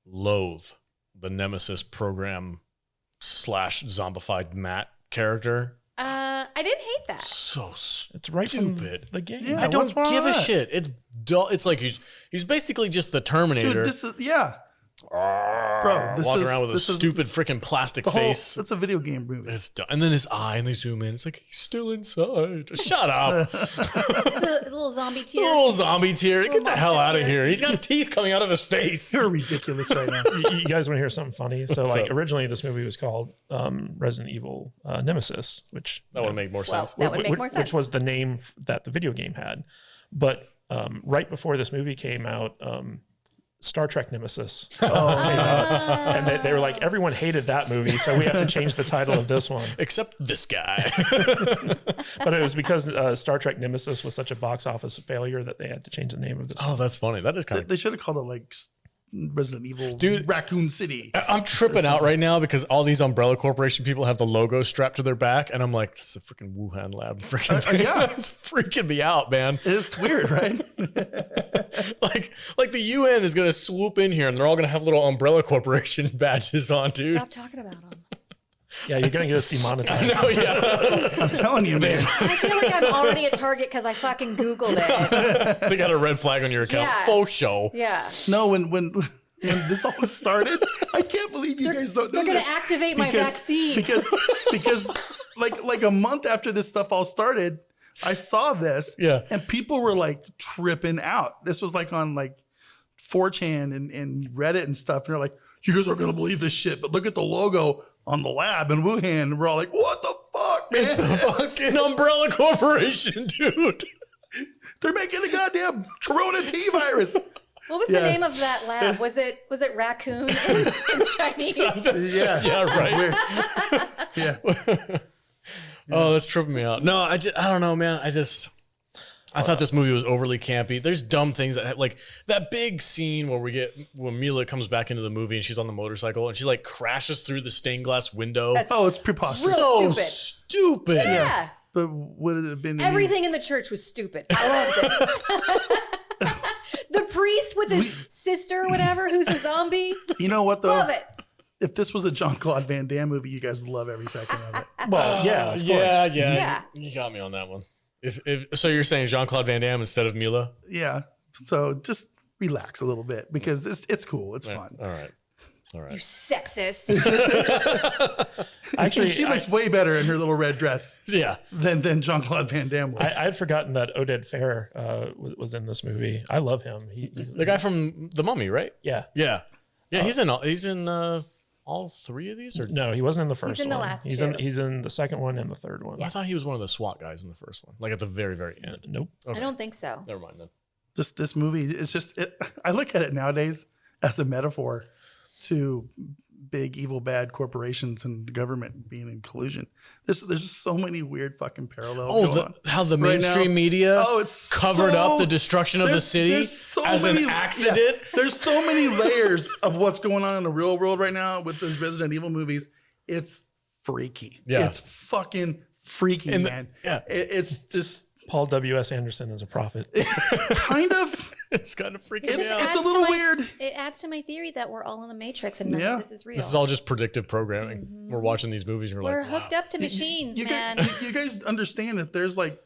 loathe the Nemesis program / zombified Matt character. I didn't hate that. So It's right from stupid. the game. Yeah. I don't what's wrong give a with that? shit. It's dull. It's like he's basically just the Terminator. Dude, this is bro. This walking is, around with a this is stupid freaking plastic the whole- face. It's a video game movie. It's dumb. And then his eye, and they zoom in. It's like he's still inside. Shut up. It's a little zombie tear. Little zombie tear. Get the hell monster out of tear. here. He's got teeth coming out of his face. You're ridiculous right now. You guys want to hear something funny? So What's like up? originally this movie was called Resident Evil Nemesis, which That would make more Well, sense. that would make more sense. which was the name that the video game had. But right before this movie came out, Star Trek Nemesis came out. And they were like, everyone hated that movie, so we have to change the title of this one. Except this guy. But it was because Star Trek Nemesis was such a box office failure that they had to change the name of this. Oh, that's funny. That is kind of. They should have called it like Resident Evil, Dude. Raccoon City. I'm tripping out right now because all these Umbrella Corporation people have the logo strapped to their back, and I'm like, this is a freaking Wuhan lab. Freaking thing. yeah. It's freaking me out, man. It's weird, right? like the UN is gonna swoop in here, and they're all gonna have little Umbrella Corporation badges on, dude. Stop talking about them. Yeah, you're gonna get us demonetized. Oh yeah, I'm telling you, man. I feel like I'm already a target because I fucking Googled it. they got a red flag on your account. Yeah. Faux show. Yeah. No, when this all started, I can't believe you guys don't know They're going this. to activate my vaccine. Because like a month after this stuff all started, I saw this. Yeah. And people were like tripping out. This was like on like 4chan and Reddit and stuff. And they're like, you guys aren't going to believe this shit, but look at the logo on the lab in Wuhan. And we're all like, what the fuck, man? It's the fucking Umbrella Corporation, dude. They're making a goddamn Corona T virus. What was the name of that lab? Was it raccoon in Chinese? Yeah. Yeah, right. Yeah. Oh, that's tripping me out. No, I don't know, man. I thought this movie was overly campy. There's dumb things that like that big scene where when Milla comes back into the movie and she's on the motorcycle and she like crashes through the stained glass window. Oh, it's preposterous. Real so stupid. stupid. Yeah. But would it have been Everything in the church was stupid. I loved it. The priest with his sister or whatever, who's a zombie. You know what, though? Love it. If this was a Jean-Claude Van Damme movie, you guys would love every second of it. Well, yeah, of course. Yeah. You got me on that one. If so, you're saying Jean-Claude Van Damme instead of Milla? Yeah. So just relax a little bit because it's cool. It's fun. All right. You sexist. Actually, She looks way better in her little red dress Yeah. than Jean-Claude Van Damme was. I had forgotten that Oded Fehr was in this movie. I love him. He's The guy from The Mummy, right? yeah. Yeah. Yeah, he's in all three of these? Or No, he wasn't in the first one. in the last He's two. He's in the second one and the third one. I thought he was one of the SWAT guys in the first one, like at the very, very end. Nope. Okay. I don't think so. Never mind then. This movie is just I look at it nowadays as a metaphor to big evil bad corporations and government being in collusion. There's just so many weird fucking parallels going on. How the Right mainstream now- media it's covered up the destruction of the there's- city there's so as many- an accident. yeah, there's so many layers of what's going on in the real world right now with those Resident Evil movies. It's freaky. Yeah. It's fucking freaky, man. It's just Paul W.S. Anderson is a prophet. kind of. It's kind of freaking It me just out. It's a adds little to my- weird. It adds to my theory that we're all in the Matrix and none Yeah. of this is real. This is all just predictive programming. We're watching these movies and We're like, hooked wow. up to machines, you man. Guys, you guys understand that there's like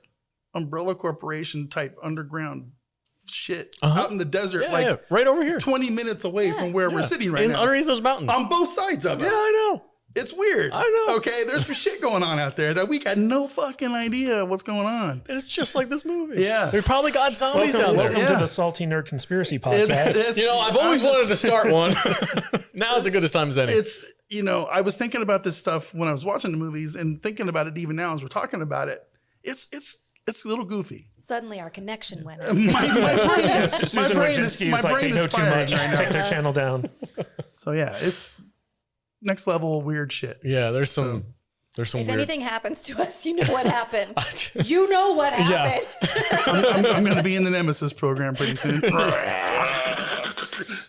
umbrella corporation type underground shit out in the desert, Yeah, right over here. 20 minutes away from where we're sitting right now. Underneath those mountains. On both sides of us. Yeah, I know. It's weird. I know. Okay, there's some shit going on out there that we got no fucking idea what's going on. It's just like this movie. Yeah. They probably got zombies out there. Welcome Yeah. to the Salty Nerd Conspiracy Podcast. It's, You know, I've always wanted to start one. Now's as good a time as any. It's, you know, I was thinking about this stuff when I was watching the movies and thinking about it even now as we're talking about it. It's a little goofy. Suddenly our connection went up. My brain is, Susan my brain is, Wojcicki my is like, brain they know is too firing much. right now. Take their channel down. So yeah, it's next level weird shit. Yeah, there's some If weird. anything happens to us, you know what happened. You know what happened. I'm going to be in the Nemesis program pretty soon.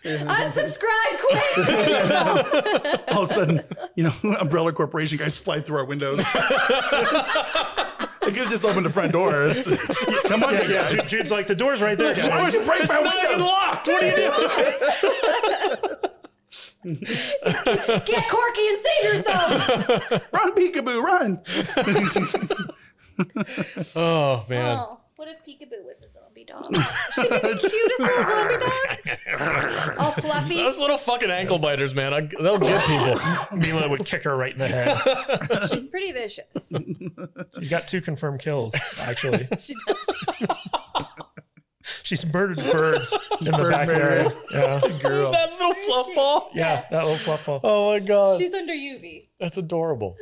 Unsubscribe quick. All of a sudden, you know, Umbrella Corporation guys fly through our windows. They could have just opened the front door. Come on, you guys. Jude's like, the door's right there, It's guys. right It's by not even windows. locked. What are you doing? Get Corky and save yourself. Run, peekaboo, run. Oh man. Oh, what if Peekaboo was a zombie dog? She'd be the cutest little zombie dog. All fluffy. Those little fucking ankle biters, man. They'll get people. Mila would kick her right in the head. She's pretty vicious. She's got 2 confirmed kills, actually. She does. She's murdered birds in the Bird backyard. Yeah. Girl. That little fluff ball. Yeah, that little fluff ball. Oh my god. She's under UV. That's adorable.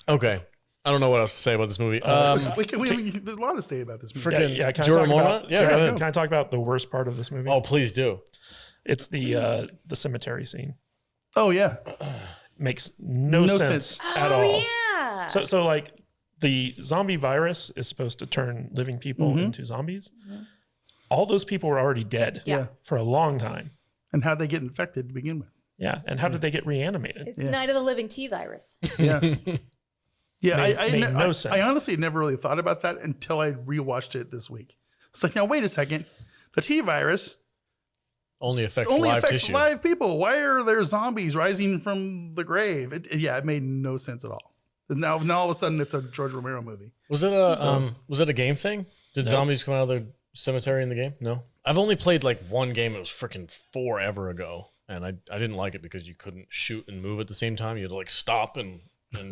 Okay. I don't know what else to say about this movie. There's a lot to say about this movie. Freaking Can I talk Jorah about, Yeah, go ahead. Can I talk about the worst part of this movie? Oh, please do. It's the cemetery scene. Oh, yeah. Makes no sense at Oh, all. yeah. So like the zombie virus is supposed to turn living people into zombies. All those people were already dead Yeah. for a long time. And how'd they get infected to begin with? Yeah. And how did they get reanimated? It's Night of the Living T virus. Yeah. Yeah, Made no sense. I honestly never really thought about that until I rewatched it this week. It's like, now, wait a second. The T virus Only affects only live affects tissue. live people. Why are there zombies rising from the grave? It made no sense at all. And now all of a sudden, it's a George Romero movie. Was it a game thing? Did zombies come out of the cemetery in the game? No. I've only played like one game. It was freaking forever ago, and I didn't like it because you couldn't shoot and move at the same time. You had to like stop and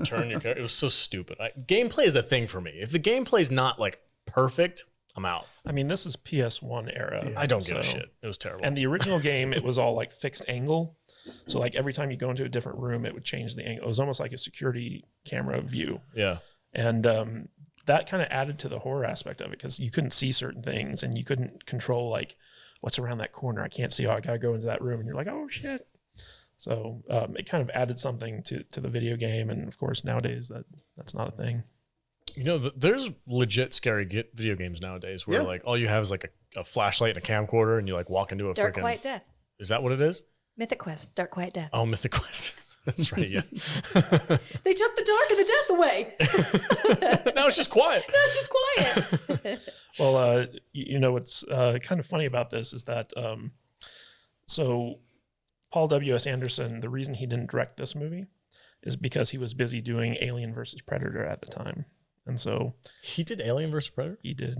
turn your character. It was so stupid. Gameplay is a thing for me. If the gameplay's not like perfect, I'm out. I mean, this is PS1 era. I don't give a so- shit. It was terrible. And the original game, it was all like fixed angle. So like every time you go into a different room, it would change the angle. It was almost like a security camera view. yeah. And that kind of added to the horror aspect of it because you couldn't see certain things and you couldn't control like what's around that corner. I can't see. Oh, I got to go into that room. And you're like, oh, shit. So it kind of added something to the video game. And of course, nowadays that's not a thing. You know, there's legit scary video games nowadays where like all you have is like a flashlight and a camcorder and you like walk into a Dark freaking... Quiet Death. Is that what it is? Mythic Quest. Dark Quiet Death. Oh, Mythic Quest. That's right, yeah. They took the dark and the death away. Now it's just quiet. That's just quiet. Well, what's kind of funny about this is that so Paul W.S. Anderson, the reason he didn't direct this movie is because he was busy doing Alien versus Predator at the time. And so he did Alien versus Predator? He did.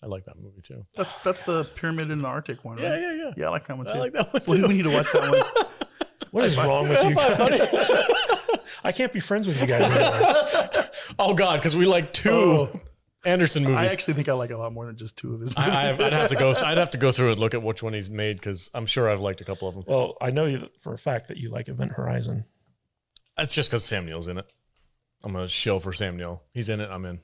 I like that movie too. That's the pyramid in the Arctic one, right? Yeah. Yeah, I like that one too. I like that one too. We need to watch that one. What is wrong with you guys? I can't be friends with you guys anymore. Oh God, because we like two Anderson movies. I actually think I like a lot more than just two of his movies. I'd have to go through and look at which one he's made because I'm sure I've liked a couple of them. Well, I know for a fact that you like Event Horizon. That's just because Sam Neill's in it. I'm a shill for Sam Neill. He's in it. I'm in.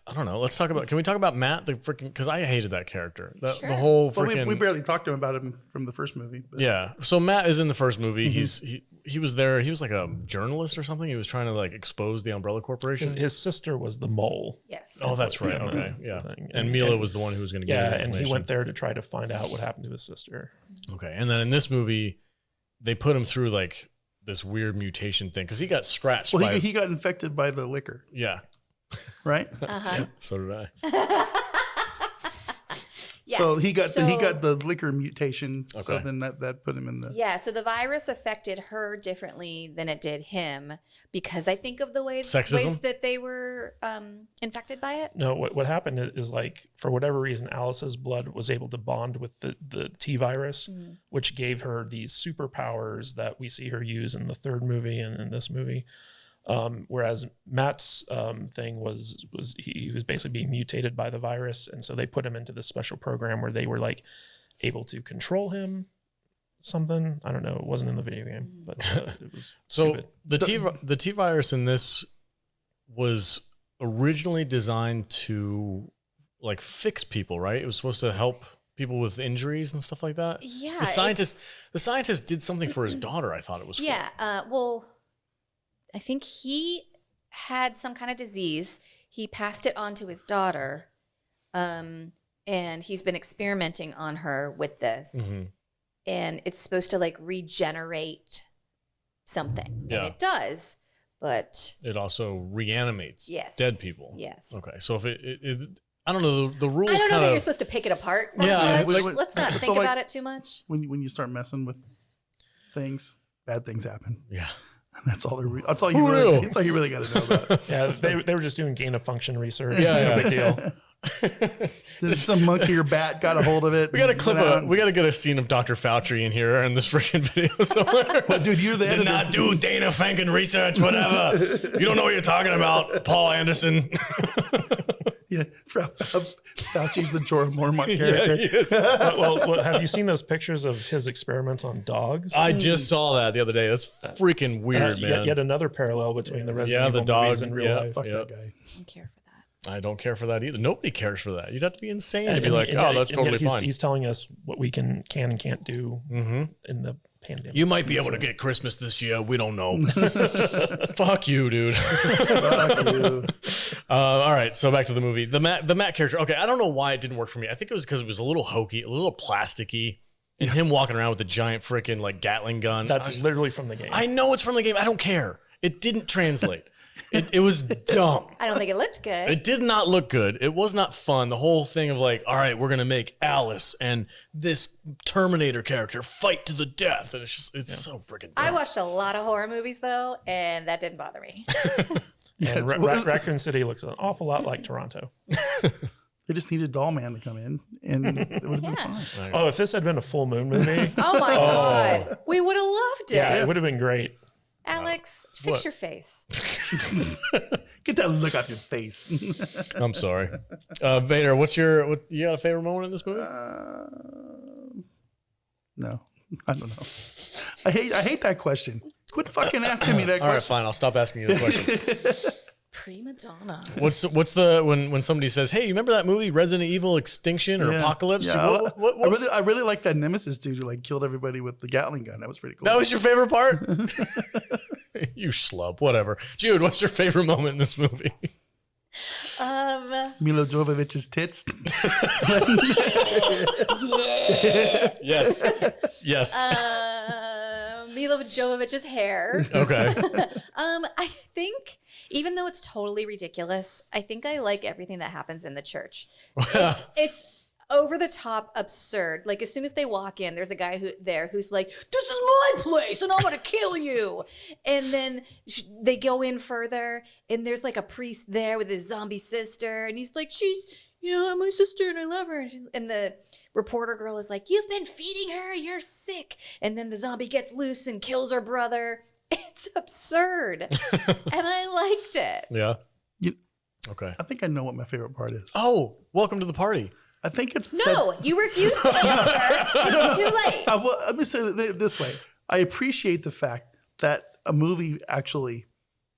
I don't know. Can we talk about Matt? The freaking, because I hated that character. Sure. The whole Well, freaking. we barely talked to him about him from the first movie. But. Yeah. So Matt is in the first movie. He was there. He was like a journalist or something. He was trying to like expose the Umbrella Corporation. His sister was the mole. Yes. Oh, that's right. Yeah. Okay. Yeah. Thing. And Milla was the one who was going to get Yeah, the and he information. went there to try to find out what happened to his sister. Okay. And then in this movie, they put him through like this weird mutation thing because he got scratched. Well, he got infected by the liquor, yeah. right? Uh-huh. So did I. Yeah. So he got the liquor mutation. So Okay. then that put him in the. Yeah, so the virus affected her differently than it did him because I think of the ways Sexism? that they were infected by it. No, what happened is like, for whatever reason, Alice's blood was able to bond with the T virus, which gave her these superpowers that we see her use in the third movie and in this movie. Whereas Matt's thing was he was basically being mutated by the virus, and so they put him into this special program where they were like able to control him. Something, I don't know. It wasn't in the video game, but it was So stupid. the T virus in this was originally designed to like fix people, right? It was supposed to help people with injuries and stuff like that. Yeah. The scientist did something for his daughter. I thought it was. For. Yeah. Well, I think he had some kind of disease. He passed it on to his daughter, and he's been experimenting on her with this. Mm-hmm. And it's supposed to like regenerate something. Yeah. And it does, but It also reanimates yes. dead people. Yes. Okay. So if it I don't know, the rules I don't know kind that you're of. supposed to pick it apart. that Yeah, much. wait. Let's not So, think like, about it too much. When you start messing with things, bad things happen. Yeah. And that's all. That's all you. Who Really, knew? that's all you really got to know about. Yeah, they were just doing gain of function research. Yeah, No yeah. big deal. There's some monkey or bat got a hold of it. We got to and clip went out we got to get a scene of Dr. Fauci in here in this freaking video somewhere. But dude, you're the Did editor. not do Dana Fankin research, whatever. You don't know what you're talking about, Paul Anderson. Yeah, Fauci's the Jorah Mormont Yeah, character. he is. Well, have you seen those pictures of his experiments on dogs? I just saw that the other day. That's freaking weird, man. Yet another parallel between the Resident Yeah, Evil the dog, movies in real yeah. life. Fuck Yep. that guy. I don't care for that. I don't care for that either. Nobody cares for that. You'd have to be insane to And- be like, and oh, yet- that's and yet totally fine. He's telling us what we can and can't do Mm-hmm. in the pandemic. You might be able to get Christmas this year. We don't know. Fuck you, dude. Fuck you. All right, so back to the movie. The Matt character. Okay, I don't know why it didn't work for me. I think it was because it was a little hokey, a little plasticky, and him walking around with a giant freaking like Gatling gun. That's literally from the game. I know it's from the game. I don't care. It didn't translate. It was dumb. I don't think it looked good. It did not look good. It was not fun. The whole thing of like, all right, we're gonna make Alice and this Terminator character fight to the death, and it's so freaking. I dumb. watched a lot of horror movies though, and that didn't bother me. And Raccoon City looks an awful lot like Toronto. They just needed Doll Man to come in, and it would have been Yeah. fine. Oh, if this had been a full moon movie, Oh my god, we would have loved it. yeah, it would have been great. Alex, fix What? your face. Get that look off your face. I'm sorry, Vader. You got a favorite moment in this movie? No, I don't know. I hate that question. Quit fucking asking me that All right, question. fine. I'll stop asking you the question. Prima donna. What's the when somebody says, "Hey, you remember that movie Resident Evil Extinction or Yeah. Apocalypse?" Yeah, What? I really like that Nemesis dude who like killed everybody with the Gatling gun. That was pretty cool. That was your favorite part? You schlub. Whatever. Jude, what's your favorite moment in this movie? Milla Jovovich's tits. Yes. Yes. Milla Jovovich's hair. Okay. I think Even though it's totally ridiculous, I think I like everything that happens in the church. It's over the top absurd. Like as soon as they walk in, there's a guy who's like, "This is my place, and I'm gonna kill you." And then they go in further, and there's like a priest there with his zombie sister, and he's like, "She's, my sister, and I love her." And the reporter girl is like, "You've been feeding her. You're sick." And then the zombie gets loose and kills her brother. It's absurd, and I liked it. Yeah. Okay. I think I know what my favorite part is. Oh, welcome to the party. I think it's no. You refuse to answer. It's too late. Well, let me say it this way: I appreciate the fact that a movie actually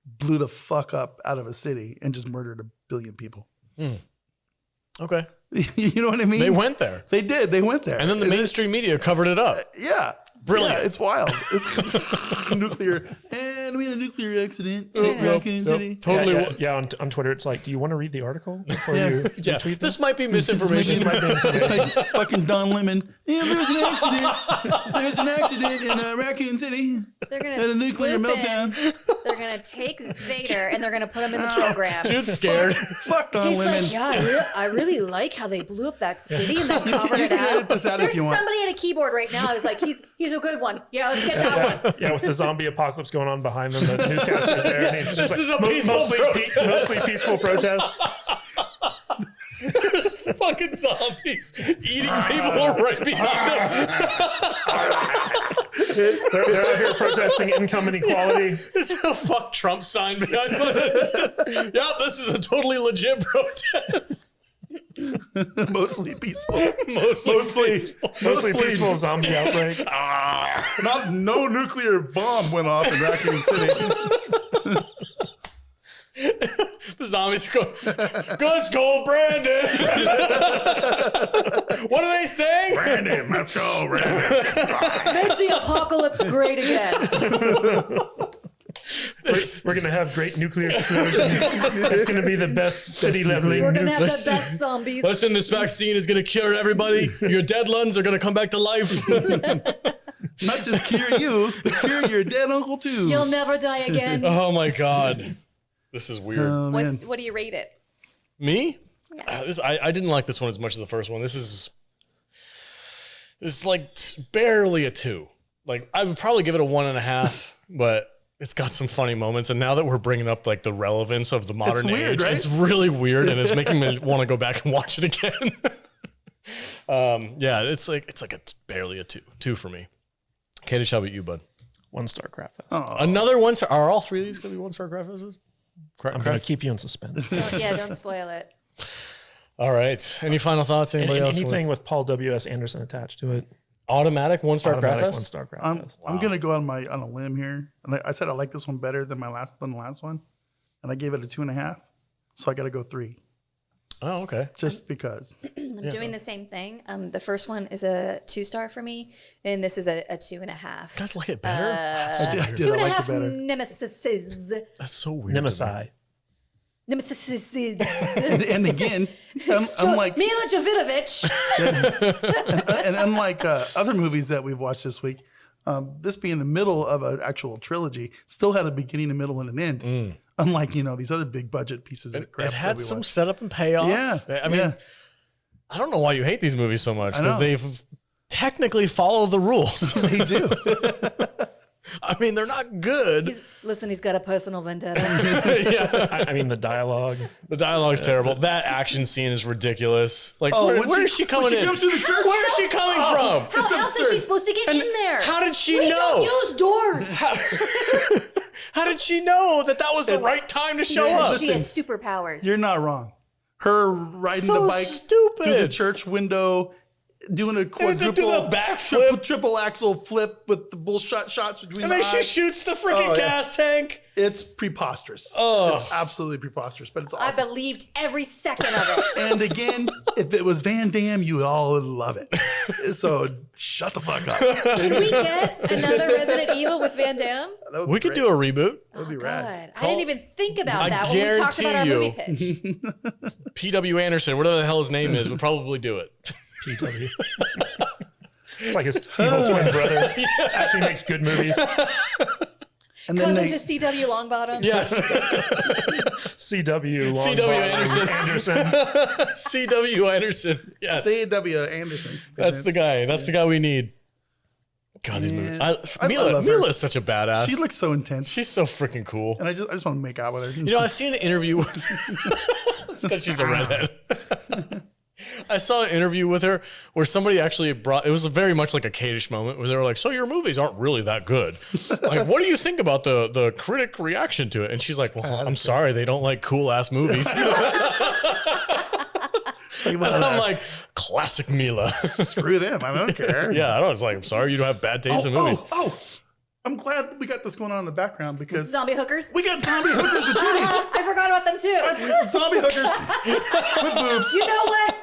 blew the fuck up out of a city and just murdered 1 billion people. Okay. You know what I mean? They went there. They did. They went there, and then the mainstream media covered it up. Yeah. Brilliant. Yeah, it's wild. It's nuclear. And we had a nuclear accident in Nope. Raccoon City. Totally. Yeah, on Twitter, it's like, do you want to read the article before you tweet This might be misinformation. It's like fucking Don Lemon. Yeah, there's an accident. There's an accident in Raccoon City. They're gonna Had a nuclear meltdown. They're gonna take Vader and they're gonna put him in the program. Jude's scared. Fuck Don He's Lemon. like, yeah, I really like how they blew up that city and then covered it out. This out if There's you want. somebody at a keyboard right now who's like, he's a good one. Yeah, let's get that one. Yeah, with the zombie apocalypse going on behind them, the newscaster's there. And he's just This is a peaceful protest. mostly peaceful protest. There's fucking zombies eating people right behind them. They're out here protesting income inequality. There's a fuck Trump sign behind something. It's just, yeah, this is a totally legit protest. Mostly peaceful. Mostly peaceful zombie outbreak. No nuclear bomb went off in Raccoon City. The zombies are going, "Let's go, Brandon." What are they saying? Brandon, let's go, Brandon. Make the apocalypse great again. We're going to have great nuclear explosions. It's going to be the best city leveling. We're gonna have the best zombies. Listen, this vaccine is going to cure everybody. Your dead ones are going to come back to life. Not just cure you, cure your dead uncle too. You'll never die again. Oh my God. This is weird. Oh, man. What do you rate it? Me? I didn't like this one as much as the first one. This is like barely a 2. Like I would probably give it a 1.5, but it's got some funny moments. And now that we're bringing up like the relevance of the modern weird, age, right? it's really weird, and it's making me want to go back and watch it again. Yeah, it's barely a 2 for me. Katie, how about you, bud? 1-star crap fest. Oh. Another 1-star. Are all 3 of these going to be 1-star crap fests? I'm going to keep you in suspense. Don't spoil it. All right. Any final thoughts? Anybody else? Anything with Paul W.S. Anderson attached to it. Automatic 1-star crap fest? 1-star crap fest. I'm gonna go on a limb here, and I said I like this one better than the last one, and I gave it a 2.5. So I got to go 3. Oh, okay. Just because. I'm doing the same thing. The first one is a 2-star for me, and this is a 2.5. You guys like it better? I did. I liked it 2.5 better. nemesis. That's so weird. Nemesis. Nemesis. And again, unlike Milla Jovovich. and unlike other movies that we've watched this week, this being the middle of an actual trilogy, still had a beginning, a middle, and an end. Unlike these other big budget pieces of crap. It had that we some watched. setup and payoff. Yeah. I mean, I don't know why you hate these movies so much, I because know. they've technically follow the rules. They do. I mean, they're not good. He's got a personal vendetta. Yeah. I mean, the dialogue. The dialogue's terrible. That action scene is ridiculous. Like, when where is she coming when she in? comes through the church? Where is she coming from? How else is she supposed to get in there? How did she We know? don't use doors. How did she know that was the right time to show up? She has superpowers. You're not wrong. Her riding So the bike stupid. through the church window, doing a And then quadruple do the backflip. triple axle flip with the bullshot shots between And the then she eyes. shoots the freaking Oh, yeah. gas tank. It's preposterous. Oh. It's absolutely preposterous, but it's I awesome. believed every second of it. And again, if it was Van Damme, you all would love it. So shut the fuck up. Can we get another Resident Evil with Van Damme? That would be We could great. do a reboot. That would be rad. God, I didn't even think about I that when we talked about our movie guarantee pitch. P.W. Anderson, whatever the hell his name is, would probably do it. PW. It's like his evil twin brother actually makes good movies. And then Cousin to C.W. Longbottom. Yes. C.W. C.W. Anderson. C.W. Anderson. Yes. C.W. Anderson. That's the guy. That's the guy we need. God, these movies. I love her. Mila is such a badass. She looks so intense. She's so freaking cool. And I just want to make out with her. You know, I seen an interview with because she's a redhead. I saw an interview with her where somebody actually brought, it was very much like a Kadish moment where they were like, so your movies aren't really that good. Like, what do you think about the critic reaction to it? And she's like, well, I'm sorry, they don't like cool ass movies. And I'm like, classic Mila. Screw them. I don't care. Yeah, I was like, I'm sorry, you don't have bad taste in movies. I'm glad we got this going on in the background because Zombie hookers. we got zombie hookers with titties. I forgot about them too. Zombie hookers with boobs. You know what?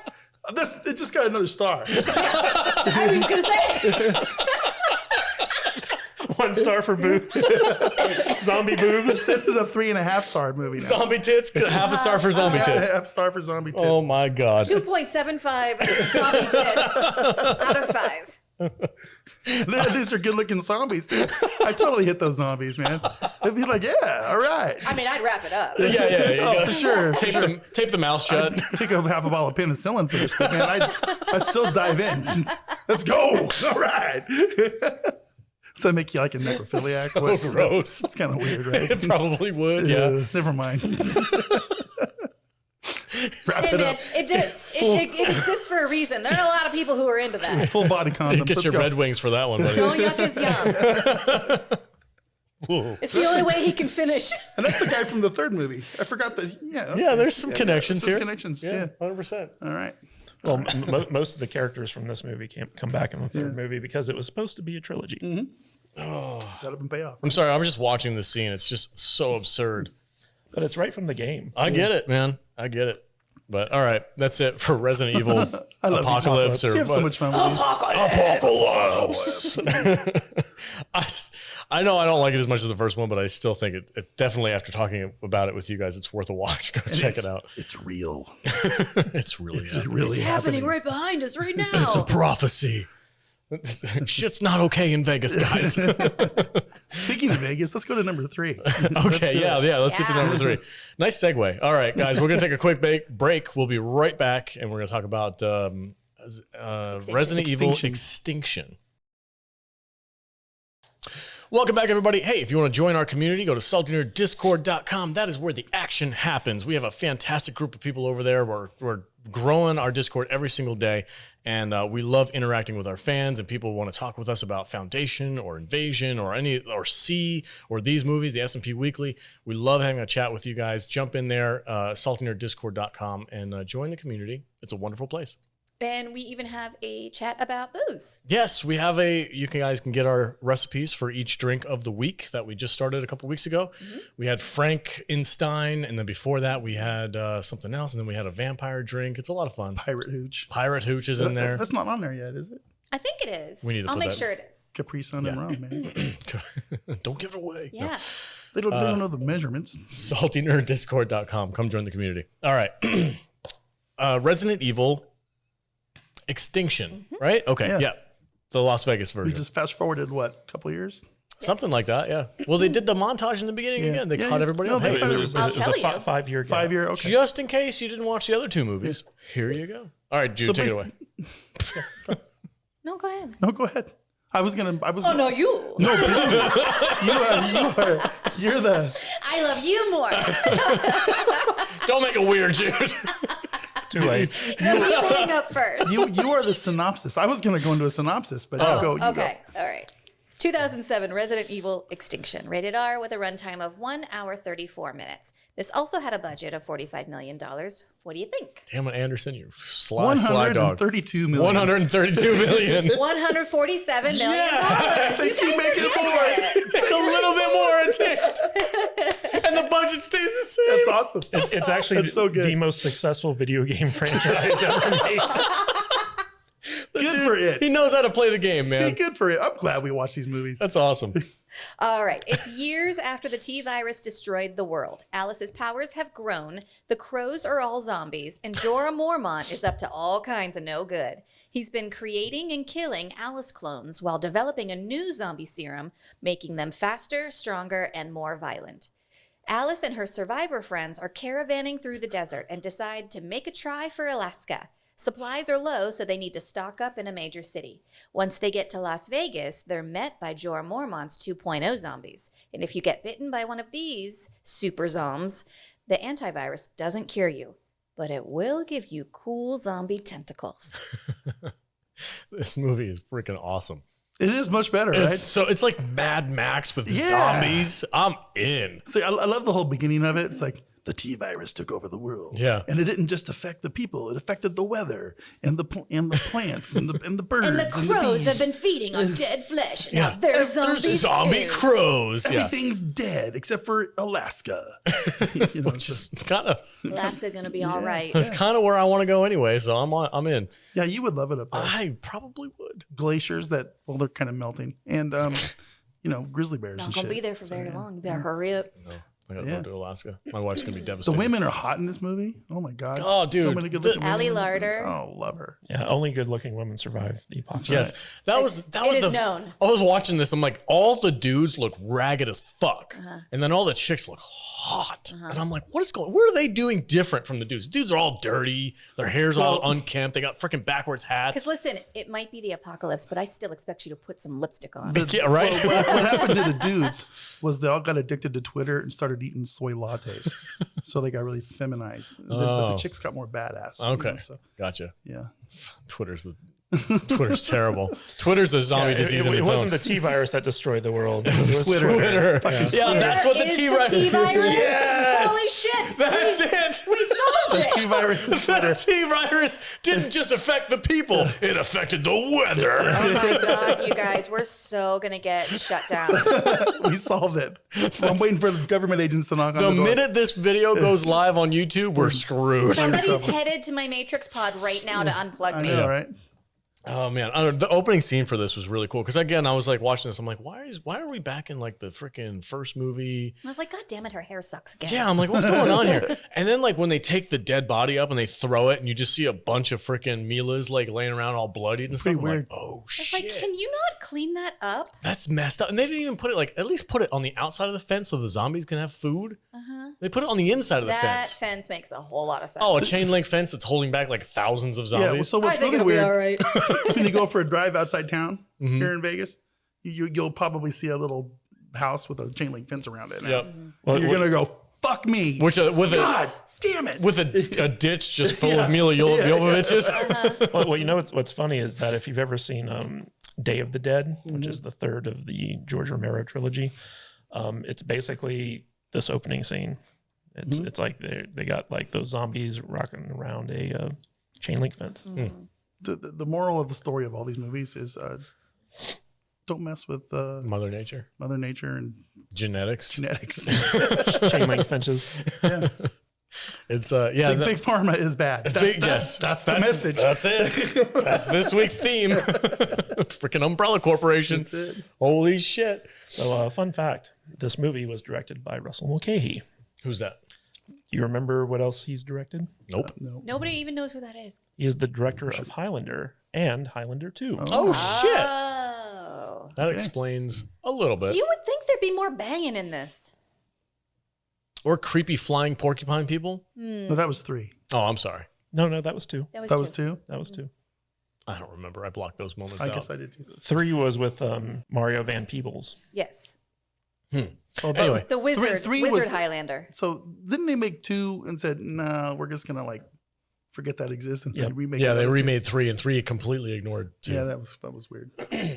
It just got another star. I was just gonna say. 1 star for boobs. Zombie boobs. This is a 3.5 star movie now. Zombie tits, half a star for zombie tits. Half star for zombie tits. Oh my God. 2.75 zombie tits out of 5. These are good looking zombies. I totally hit those zombies, man. They'd be like, yeah, all right. I mean, I'd wrap it up. Yeah. For sure. Tape the mouth shut. I'd take a half a bottle of penicillin for this, but man, I'd still dive in. Let's go. All right. So I make you like a necrophiliac? So gross. It's kind of weird, right? It probably would, yeah. Never mind. Wrap Hey it man, up. it exists for a reason. There are a lot of people who are into that. Full body condom. Get your Red Wings for that one, buddy. Don't yuck his yum. Whoa. It's the only way he can finish. And that's the guy from the third movie. I forgot that. Yeah. Okay. Yeah, there's some connections some here. Connections. Yeah. 100%. All right. Well, most of the characters from this movie can't come back in the third movie because it was supposed to be a trilogy. Set up and pay off. I'm sorry, I'm just watching this scene. It's just so absurd. But it's right from the game. I get it, man. I get it. But all right, that's it for Resident Evil I love Apocalypse. You have so much fun with these. Apocalypse. I know I don't like it as much as the first one, but I still think it definitely, after talking about it with you guys, it's worth a watch. Go check it out. It's real. It's really happening. It's happening right behind us right now. It's a prophecy. Shit's not okay in Vegas, guys. Speaking of Vegas, let's go to number 3. Okay, yeah. Let's get to number 3. Nice segue. All right, guys, we're gonna take a quick break. We'll be right back, and we're gonna talk about Resident Evil Extinction. Welcome back, everybody. Hey, if you want to join our community, go to saltynerdiscord.com. That is where the action happens. We have a fantastic group of people over there. We're growing our Discord every single day, and we love interacting with our fans, and people want to talk with us about Foundation or Invasion or C or these movies, the S&P Weekly. We love having a chat with you guys. Jump in there, saltynerdiscord.com, and join the community. It's a wonderful place. And we even have a chat about booze. Yes, we have you guys can get our recipes for each drink of the week that we just started a couple weeks ago. Mm-hmm. We had Frankenstein, and then before that we had something else, and then we had a vampire drink. It's a lot of fun. Pirate Hooch. Pirate Hooch is in there. That's not on there yet, is it? I think it is. We need to I'll put make that- sure it is. Capri Sun and rum, man. Don't give it away. Yeah. They don't know the measurements. SaltyNerdDiscord.com. Come join the community. All right. Resident Evil Extinction, right? Okay, yeah. The Las Vegas We version. just fast forwarded, what, a couple of years? Something like that, yeah. Well, they did the montage in the beginning again. They caught everybody No, up. they Hey, caught It was, I'll it was tell a you. 5-year gap. 5 year, okay. just in case you didn't watch the other two movies, here you go. All right, Jude, take it away. No, go ahead. No, go ahead. Oh, no, you. No, you're the. I love you more. Don't make it weird, Jude. Too late. You hang up first. You are the synopsis. I was going to go into a synopsis, but you go. Okay. All right. 2007 Resident Evil Extinction, rated R with a runtime of 1 hour 34 minutes. This also had a budget of $45 million. What do you think? Damn it, Anderson, you sly dog. 132 million. 132 million. $147 million. Yes! They keep making it more. A little bit more, it ticked. And the budget stays the same. That's awesome. It's actually That's so good. the most successful video game franchise ever made. Good for it. He knows how to play the game, man. See, good for it. I'm glad we watched these movies. That's awesome. All right. It's years after the T virus destroyed the world. Alice's powers have grown. The crows are all zombies, and Jorah Mormont is up to all kinds of no good. He's been creating and killing Alice clones while developing a new zombie serum, making them faster, stronger, and more violent. Alice and her survivor friends are caravanning through the desert and decide to make a try for Alaska. Supplies are low, so they need to stock up in a major city. Once they get to Las Vegas, they're met by Jorah Mormont's 2.0 zombies. And if you get bitten by one of these super zombs, the antivirus doesn't cure you, but it will give you cool zombie tentacles. This movie is freaking awesome. It is much better, right? So it's like Mad Max with zombies. I'm in. See, I love the whole beginning of it. It's like the T virus took over the world. Yeah. And it didn't just affect the people. It affected the weather and the plants and the birds. And the crows bees. have been feeding on dead flesh. And Yeah. now they're zombies There's zombie too. crows. Yeah. Everything's dead except for Alaska. You know, Which is kind of Alaska gonna be all right. that's kind of where I want to go anyway. So I'm in. yeah, you would love it up there. I probably would. Glaciers that, well, they're kind of melting. And, you know, grizzly bears It's and not shit. gonna be there for very long. You better hurry up. No, I gotta Yeah. go to Alaska. My wife's gonna be The devastated. women are hot in this movie. Oh my god! Oh, dude. so many good-looking women Ally in this movie. Larder. Oh, love her. Yeah, only good-looking women survive the apocalypse. Yes, that was It the. is known. I was watching this. I'm like, all the dudes look ragged as fuck, and then all the chicks look hot, and I'm like, what is going? What are they doing different from the dudes? The dudes are all dirty. Their hair's all unkempt. They got freaking backwards Because hats. listen, it might be the apocalypse, but I still expect you to put some lipstick on. Yeah, right. What happened to the dudes was they all got addicted to Twitter and started eating soy lattes, so they got really feminized. But Oh. the chicks got more badass. you Okay, know, so gotcha. yeah, Twitter's terrible. Twitter's a zombie Yeah, disease in it its wasn't own. the T virus that destroyed the world. It was Twitter. Fucking Yeah, that's what the Is T the virus. T-virus? Yes. Holy shit! That's it. We solved it. T-virus is The Twitter. T virus didn't just affect the people; it affected the weather. Oh my god, you guys, we're so gonna get shut down. We solved it. I'm waiting for the government agents to knock on The the door. minute this video goes live on YouTube, we're screwed. Somebody's headed to my Matrix pod right now to unplug I me. know, right? Oh man, the opening scene for this was really cool because again, I was like watching this. I'm like, why are we back in like the freaking first movie? I was like, God damn it, her hair sucks again. Yeah, I'm like, what's going on here? And then like when they take the dead body up and they throw it, and you just see a bunch of freaking Millas like laying around all bloodied and stuff. Pretty I'm weird. like, oh It's shit, like, can you not clean that up? that's messed up. And they didn't even put it like at least put it on the outside of the fence so the zombies can have food. They put it on the inside of the That fence. fence makes a whole lot of sense. Oh, a chain link fence that's holding back like thousands of Yeah. zombies. Well, so I what's think really it'll weird be all right. when you go for a drive outside town Mm-hmm. here in Vegas, you'll probably see a little house with a chain link fence around it. Now. Yep. Well, You're gonna go, fuck me. Which with God damn it. with a ditch just full Yeah. of Milla Jovoviches. well, you know what's funny is that if you've ever seen Day of the Dead, which is the third of the George Romero trilogy, it's basically this opening scene. It's like they got like those zombies rocking around a chain link fence. The moral of the story of all these movies is don't mess with Mother Nature, Mother Nature and genetics. genetics. Chain link fences. Yeah. It's yeah. Big Pharma is bad. That's the message. That's it. That's this week's theme. Freaking Umbrella Corporation. That's it. Holy shit. So, fun fact: this movie was directed by Russell Mulcahy. Who's that? You remember what else he's directed? Nope. No. Nobody even knows who that is. He is the director of Highlander and Highlander 2. Oh shit. Oh. That explains a little bit. You would think there'd be more banging in this. Or creepy flying porcupine people. No, that was 3. Oh, I'm sorry. No, that was 2. That was That two. was 2. That was 2. I don't remember. I blocked those moments I out. guess I did too. 3 was with Mario Van Peebles. Yes. Oh, Anyway. The wizard. three wizard was- Highlander. So didn't they make 2 and said, no, we're just gonna like forget that exists and Yep. remake? Yeah, they another 2? remade 3 and 3 completely ignored 2. Yeah, that was weird.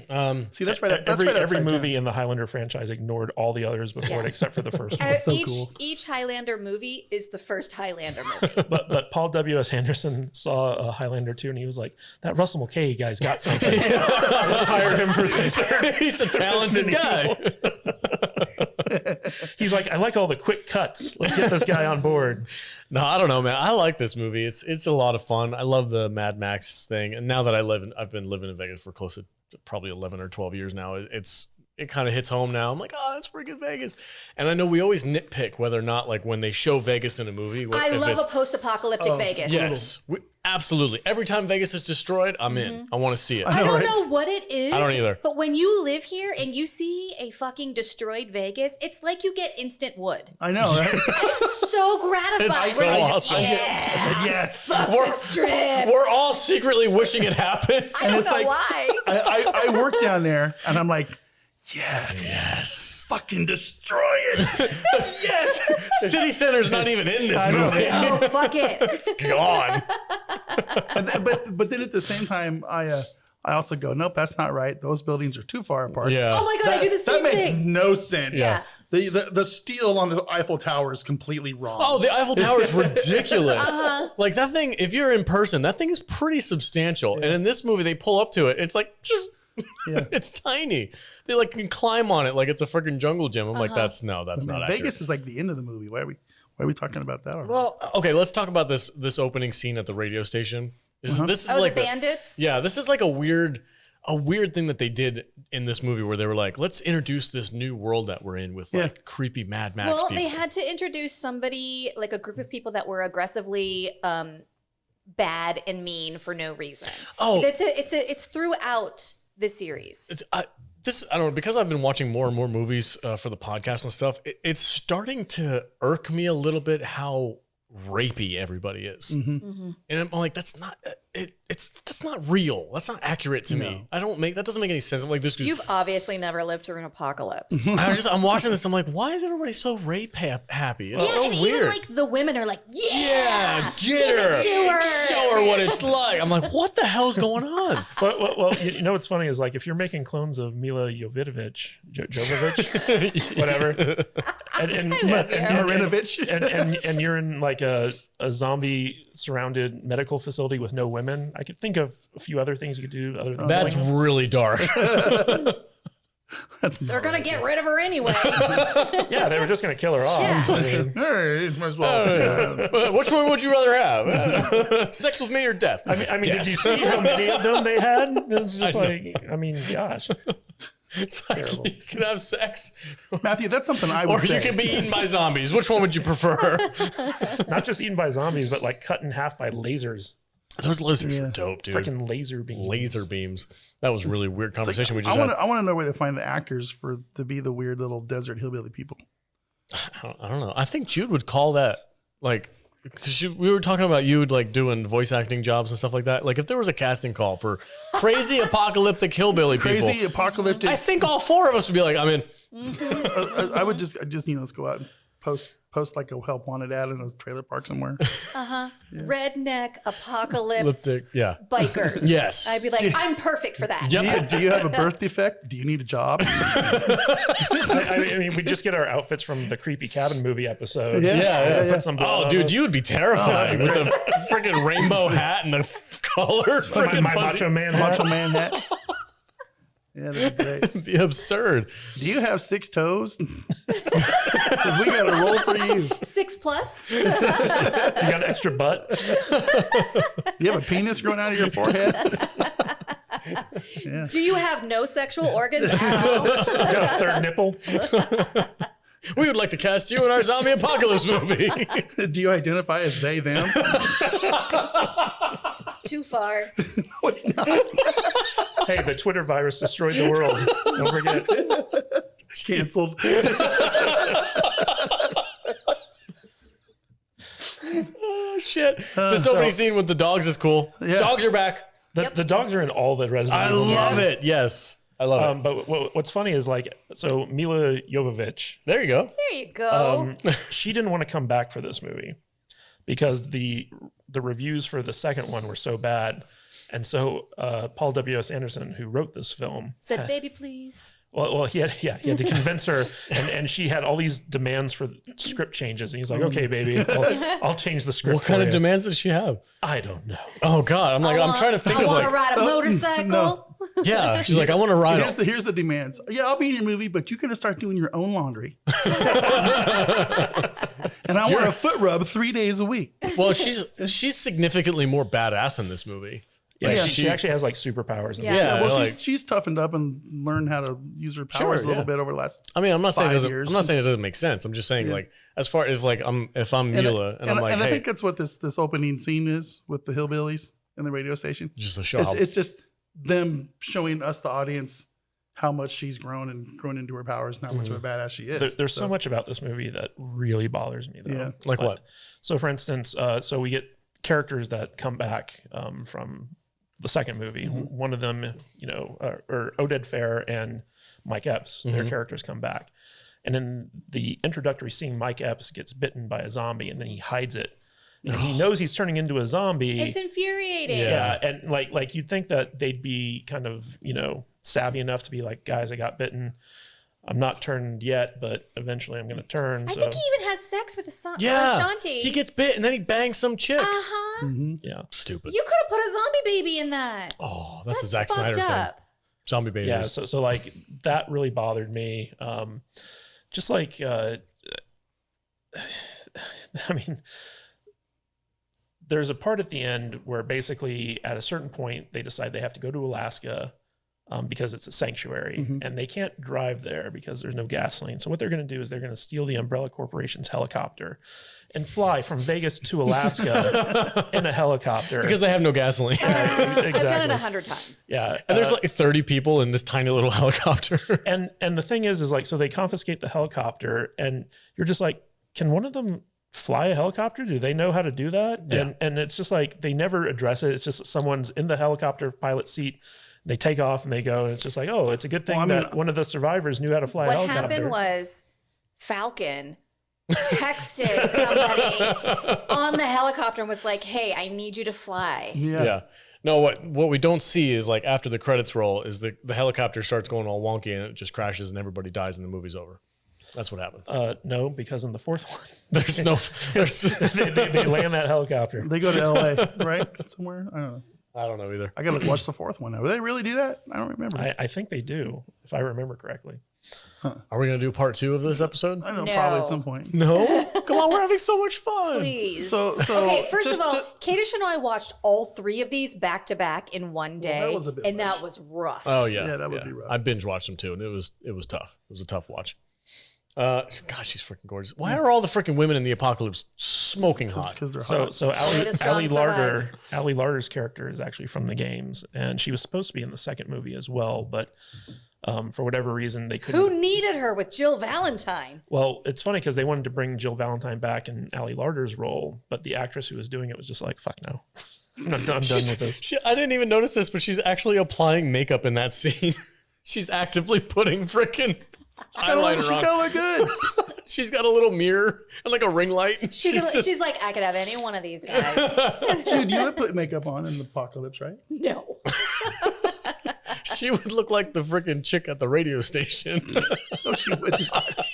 Um, See, that's right. That's Every right every outside movie in the Highlander franchise ignored all the others before it, except for the first one. so each, cool. each Highlander movie is the first Highlander movie. But Paul W.S. Anderson saw Highlander 2 and he was like, that Russell Mulcahy guy's got something. Let's hire him for he's a talented guy. He's like, I like all the quick cuts. Let's get this guy on board. No, I don't know, man. I like this movie. It's a lot of fun. I love the Mad Max thing. And now that I've been living in Vegas for close to probably 11 or 12 years now. It's it kind of hits home now. I'm like, oh, that's freaking Vegas. And I know we always nitpick whether or not, like, when they show Vegas in a movie. I love a post-apocalyptic Vegas. Yes, absolutely. Every time Vegas is destroyed, I'm in. I want to see it. I don't know what it is. I don't either. But when you live here and you see a fucking destroyed Vegas, it's like you get instant wood. I know, right? It's so gratifying. It's so awesome. Yes. The strip. We're all secretly wishing it happens. I don't know why. I work down there, and I'm like, yes, fucking destroy it. Yes. City Center's not even in this movie. Oh, fuck it. It's gone. But then at the same time, I also go, nope, that's not right. Those buildings are too far apart. Yeah. Oh my God, I do the same That thing. makes no sense. Yeah. The steel on the Eiffel Tower is completely wrong. Oh, the Eiffel Tower is ridiculous. Like that thing, if you're in person, that thing is pretty substantial. And in this movie, they pull up to it. It's like, it's tiny. They like can climb on it like it's a freaking jungle gym. I'm like, that's not accurate. Vegas is like the end of the movie. Why are we talking about that already? Well, okay, let's talk about this opening scene at the radio station. This is like the bandits? Yeah, this is like a weird thing that they did in this movie where they were like, let's introduce this new world that we're in with like creepy Mad Max Well, people. they had to introduce somebody, like a group of people that were aggressively bad and mean for no reason. Oh. It's throughout the series. I don't know, because I've been watching more and more movies for the podcast and stuff, it's starting to irk me a little bit how rapey everybody is. And I'm like, that's not real. That's not accurate to me. That doesn't make any sense. I'm like, this. You've obviously never lived through an apocalypse. I'm watching this. I'm like, why is everybody so rape happy? It's so and weird. even like the women are like, get give it to her. Show her what it's like. I'm like, what the hell's going on? Well, you know what's funny is like if you're making clones of Milla Jovovich, whatever, and you're in like a zombie surrounded medical facility with no women, I could think of a few other things you could do. Other than That's really dark. They're gonna get rid of her anyway. Yeah, they were just gonna kill her off. Yeah. I mean, Hey, might as well. Which one would you rather have? Sex with me or death? I mean, did you see how many of them they had? It was just gosh. It's like Terrible. you can have sex, Matthew, that's something I would or say. you can be eaten by zombies. Which one would you prefer? Not just eaten by zombies, but like cut in half by lasers. Those lasers are dope, dude. Freaking laser beams. Laser beams. That was a really weird conversation we I just had. want to know where they find the actors to be the weird little desert hillbilly people. I don't know. I think Jude would call that like, because we were talking about you like doing voice acting jobs and stuff like that. Like if there was a casting call for crazy apocalyptic hillbilly people, Crazy apocalyptic. I think all four of us would be like, I'm in. I would just let's go out and post like a help wanted ad in a trailer park somewhere. Redneck apocalypse Yeah. bikers. Yes. I'd be like, I'm perfect for that. Yep. Do you have a birth defect? Do you need a job? I mean, we just get our outfits from the creepy cabin movie episode. Yeah. Put some blood Oh, on dude, us. you would be terrified with the freaking rainbow hat and the colors. my macho man hat. Macho man hat. Yeah, that'd be great. It'd be absurd. Do you have 6 toes? We got a roll for you. 6+. You got an extra butt. Do you have a penis growing out of your forehead? Yeah. Do you have no sexual organs at all? You got a third nipple. We would like to cast you in our zombie apocalypse movie. Do you identify as they, them? Too far. No, it's not. Hey, the Twitter virus destroyed the world. Don't forget. Canceled. Oh, shit. This opening scene with the dogs is cool. Yeah. Dogs are back. The dogs are in all the Resident I Evil love movies. it. Yes. I love it. But what's funny is like, so Milla Jovovich, There you go. There you go. she didn't want to come back for this movie because the reviews for the second one were so bad. And so Paul W.S. Anderson, who wrote this film, Said, baby, please. well, he had to convince her, and she had all these demands for script changes. And he's like, okay, baby, I'll change the script. What kind for of you." demands did she have? I don't know. Oh, God. I'm trying to think I of want like, to ride a motorcycle. no. yeah. She's like, I want to ride. Here's the demands. Yeah, I'll be in your movie, but you're going to start doing your own laundry. And I want a foot rub 3 days a week. Well, she's significantly more badass in this movie. Yeah, Yeah. she actually has like superpowers. Yeah. Yeah, well, like- she's toughened up and learned how to use her powers a little bit over the last. I mean, I'm not saying it 5 doesn't. years. I'm not saying it doesn't make sense. I'm just saying like as far as like if I'm Milla and I'm like, I hey, think that's what this opening scene is with the hillbillies in the radio station. just a show. It's just them showing us, the audience, how much she's grown into her powers, and how much of a badass she is. There's so much about this movie that really bothers me, though. Yeah. Like what? So, for instance, so we get characters that come back from the second movie. One of them, or Oded Fair and Mike Epps, their characters come back. And in the introductory scene, Mike Epps gets bitten by a zombie, and then he hides it. And he knows he's turning into a zombie. It's infuriating. Yeah, and like you'd think that they'd be kind of savvy enough to be like, guys, I got bitten. I'm not turned yet, but eventually I'm going to turn. I think he even has sex with Yeah, Shanti. he gets bit and then he bangs some chick. Uh-huh. Yeah, Stupid. You could have put a zombie baby in that. Oh, that's a Zack fucked Snyder thing. up. Zombie babies. yeah. So like that really bothered me. Just like, I mean, there's a part at the end where basically at a certain point they decide they have to go to Alaska because it's a sanctuary and they can't drive there because there's no gasoline. So what they're going to do is they're going to steal the Umbrella Corporation's helicopter and fly from Vegas to Alaska in a helicopter. because they have no gasoline. Exactly. I've done it 100 times. Yeah. And there's like 30 people in this tiny little helicopter. And the thing is like, so they confiscate the helicopter and you're just like, can one of them fly a helicopter? Do they know how to do that? Yeah. And it's just like, they never address it. It's just someone's in the helicopter pilot seat. They take off and they go, and it's just like, oh, it's a good thing that one of the survivors knew how to fly a What helicopter. happened was Falcon texted somebody on the helicopter and was like, hey, I need you to fly. Yeah. No, what we don't see is like after the credits roll is the helicopter starts going all wonky and it just crashes and everybody dies and the movie's over. That's what happened. No, because in the fourth one, There's no. There's, they land that helicopter. They go to LA, right? Somewhere. I don't know. I don't know either. I gotta watch the fourth one now. Do they really do that? I don't remember. I think they do, if I remember correctly. Are we gonna do part 2 of this episode? I don't know, No. probably at some point. No. Come on, we're having so much fun. Please. So Okay, first just of all, to- Kadish and I watched all 3 of these back to back in one day, that was a bit and much. that was rough. Oh yeah. Yeah, that would be rough. I binge watched them too, and it was tough. It was a tough watch. Gosh, she's freaking gorgeous. Why are all the freaking women in the apocalypse smoking hot? because they're So hot. so Only the strong Ali survive. Larder's character is actually from the games, and she was supposed to be in the second movie as well, but for whatever reason they couldn't. Who needed her with Jill Valentine? Well, it's funny because they wanted to bring Jill Valentine back in Ali Larder's role, but the actress who was doing it was just like, "Fuck no, I'm done with this." I didn't even notice this, but she's actually applying makeup in that scene. She's actively putting freaking highlighter She's on. gotta look good. She's got a little mirror and like a ring light. And She's like, I could have any one of these guys. Dude, you would put makeup on in the apocalypse, right? No. she would look like the freaking chick at the radio station. No, she would not.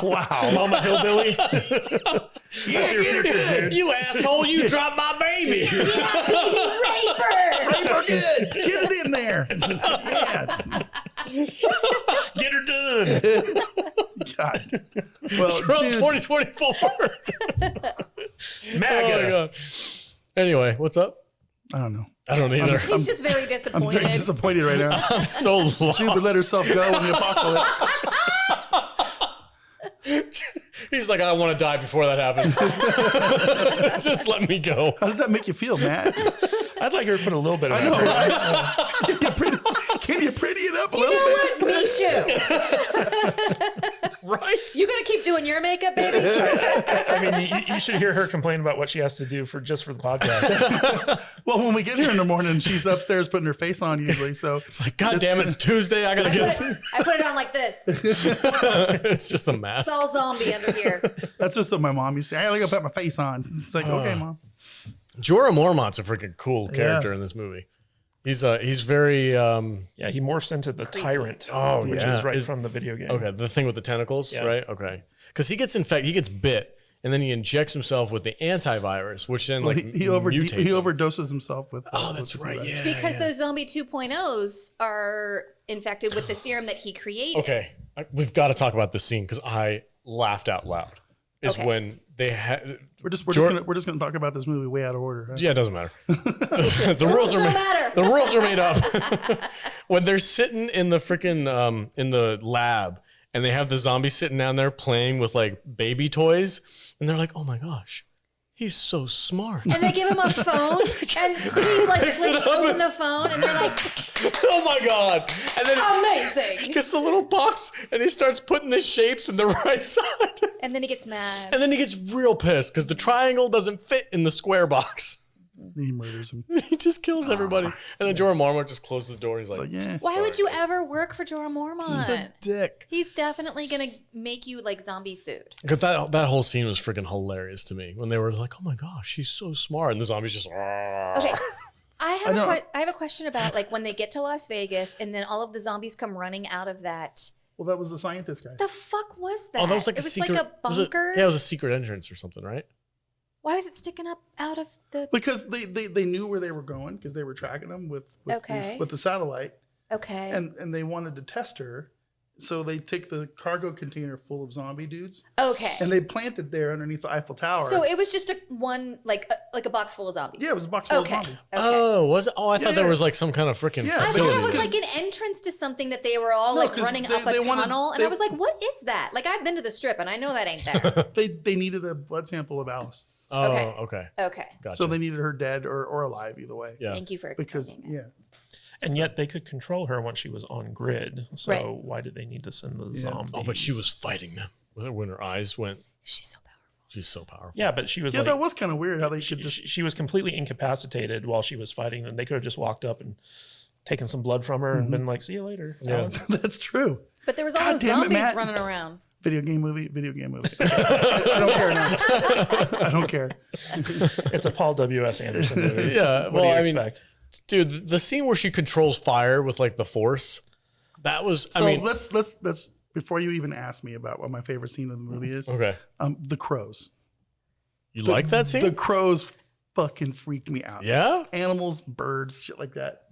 Wow, Mama Hillbilly. That's your future, dude. You asshole! You dropped my baby. Yeah, baby, rape her. We're good. Get it in there. Yeah. Get her done. God. Well, Trump Jude, 2024. MAGA. Oh my god. Anyway, what's up? I don't know. I don't either. He's just very I'm disappointed. very disappointed right now. I'm so lost. Jude would let herself go in the apocalypse. He's like, I want to die before that happens. Just let me go. How does that make you feel, Matt? I'd like her to put a little bit of I know, effort. right? Can you pretty it up a You little know bit? what? Me too. Right? You gonna keep doing your makeup, baby? I mean, you should hear her complain about what she has to do for the podcast. Well, when we get here in the morning, she's upstairs putting her face on usually. So It's like, God damn it, it's Tuesday. I gotta get. I put it on like this. It's just a mask. It's all zombie under here. that's just what my mom used to say. I gotta put my face on. It's like, okay, mom. Jorah Mormont's a freaking cool character in this movie. He's very Yeah, he morphs into the tyrant. Oh, which yeah. is right from the video game. okay. The thing with the tentacles, Yeah. right? Okay, because he gets bit, and then he injects himself with the antivirus, which then Well, like he mutates him. overdoses himself with. Oh, that's with right. that. Yeah. Because yeah. those zombie 2.0s are infected with the serum that he created. Okay, we've got to talk about this scene because I laughed out loud. Is Okay. when they had. We're just gonna talk about this movie way out of order. Huh? Yeah, it doesn't matter. The rules are the rules are made up. When they're sitting in the freaking in the lab and they have the zombies sitting down there playing with like baby toys, and they're like, "Oh my gosh, he's so smart." And they give him a phone, and he like flips open the phone, and they're like, "Oh my god!" And then amazing. he gets the little box and he starts putting the shapes in the right side. And then he gets mad. And then he gets real pissed because the triangle doesn't fit in the square box. He murders him. He just kills everybody. And then Jorah Mormont just closes the door. He's like, yeah. Why would you ever work for Jorah Mormont? He's a dick. He's definitely going to make you like zombie food. Because that whole scene was freaking hilarious to me when they were like, "Oh my gosh, he's so smart," and the zombies just. Okay. I have a question about like when they get to Las Vegas and then all of the zombies come running out of that. Well, that was the scientist guy. The fuck was that? Oh, that was like it a was secret. like a bunker. It was a secret entrance or something, right? Why was it sticking up out of the? Because they knew where they were going because they were tracking them with the satellite. Okay. And they wanted to test her, so they take the cargo container full of zombie dudes. Okay. And they planted there underneath the Eiffel Tower. So it was just a box full of zombies. Yeah, it was a box full of zombies. Okay. Oh, was it? Oh, I thought there yeah. was like some kind of freaking Yeah. I facility. thought it was there. like an entrance to something that they were all No, like 'cause running they- up a they wanted- tunnel, and they- I was like, "What is that?" Like I've been to the Strip, and I know that ain't there. They needed a blood sample of Alice, Oh, Okay. okay. Okay. Gotcha. so they needed her dead or alive either way. Yeah. Thank you for Because explaining it. And yet they could control her once she was on grid. So Right. why did they need to send the Yeah. zombie? Oh, but she was fighting them when her eyes went. She's so powerful. She's so powerful. Yeah, but she was Yeah, like, that was kind of weird how they she, could just. she was completely incapacitated while she was fighting them. They could have just walked up and taken some blood from her and been like, "See you later." Yeah. Alice." That's true. But there was all God those damn it, zombies Matt. running around. Video game movie. I don't care now. I don't care. It's a Paul W.S. Anderson movie. Yeah, What well, do you I mean, expect? dude, the scene where she controls fire with like the force, that was. So I mean, let's before you even ask me about what my favorite scene of the movie is, okay. the crows. You like that scene? The crows fucking freaked me out. Yeah. Animals, birds, shit like that,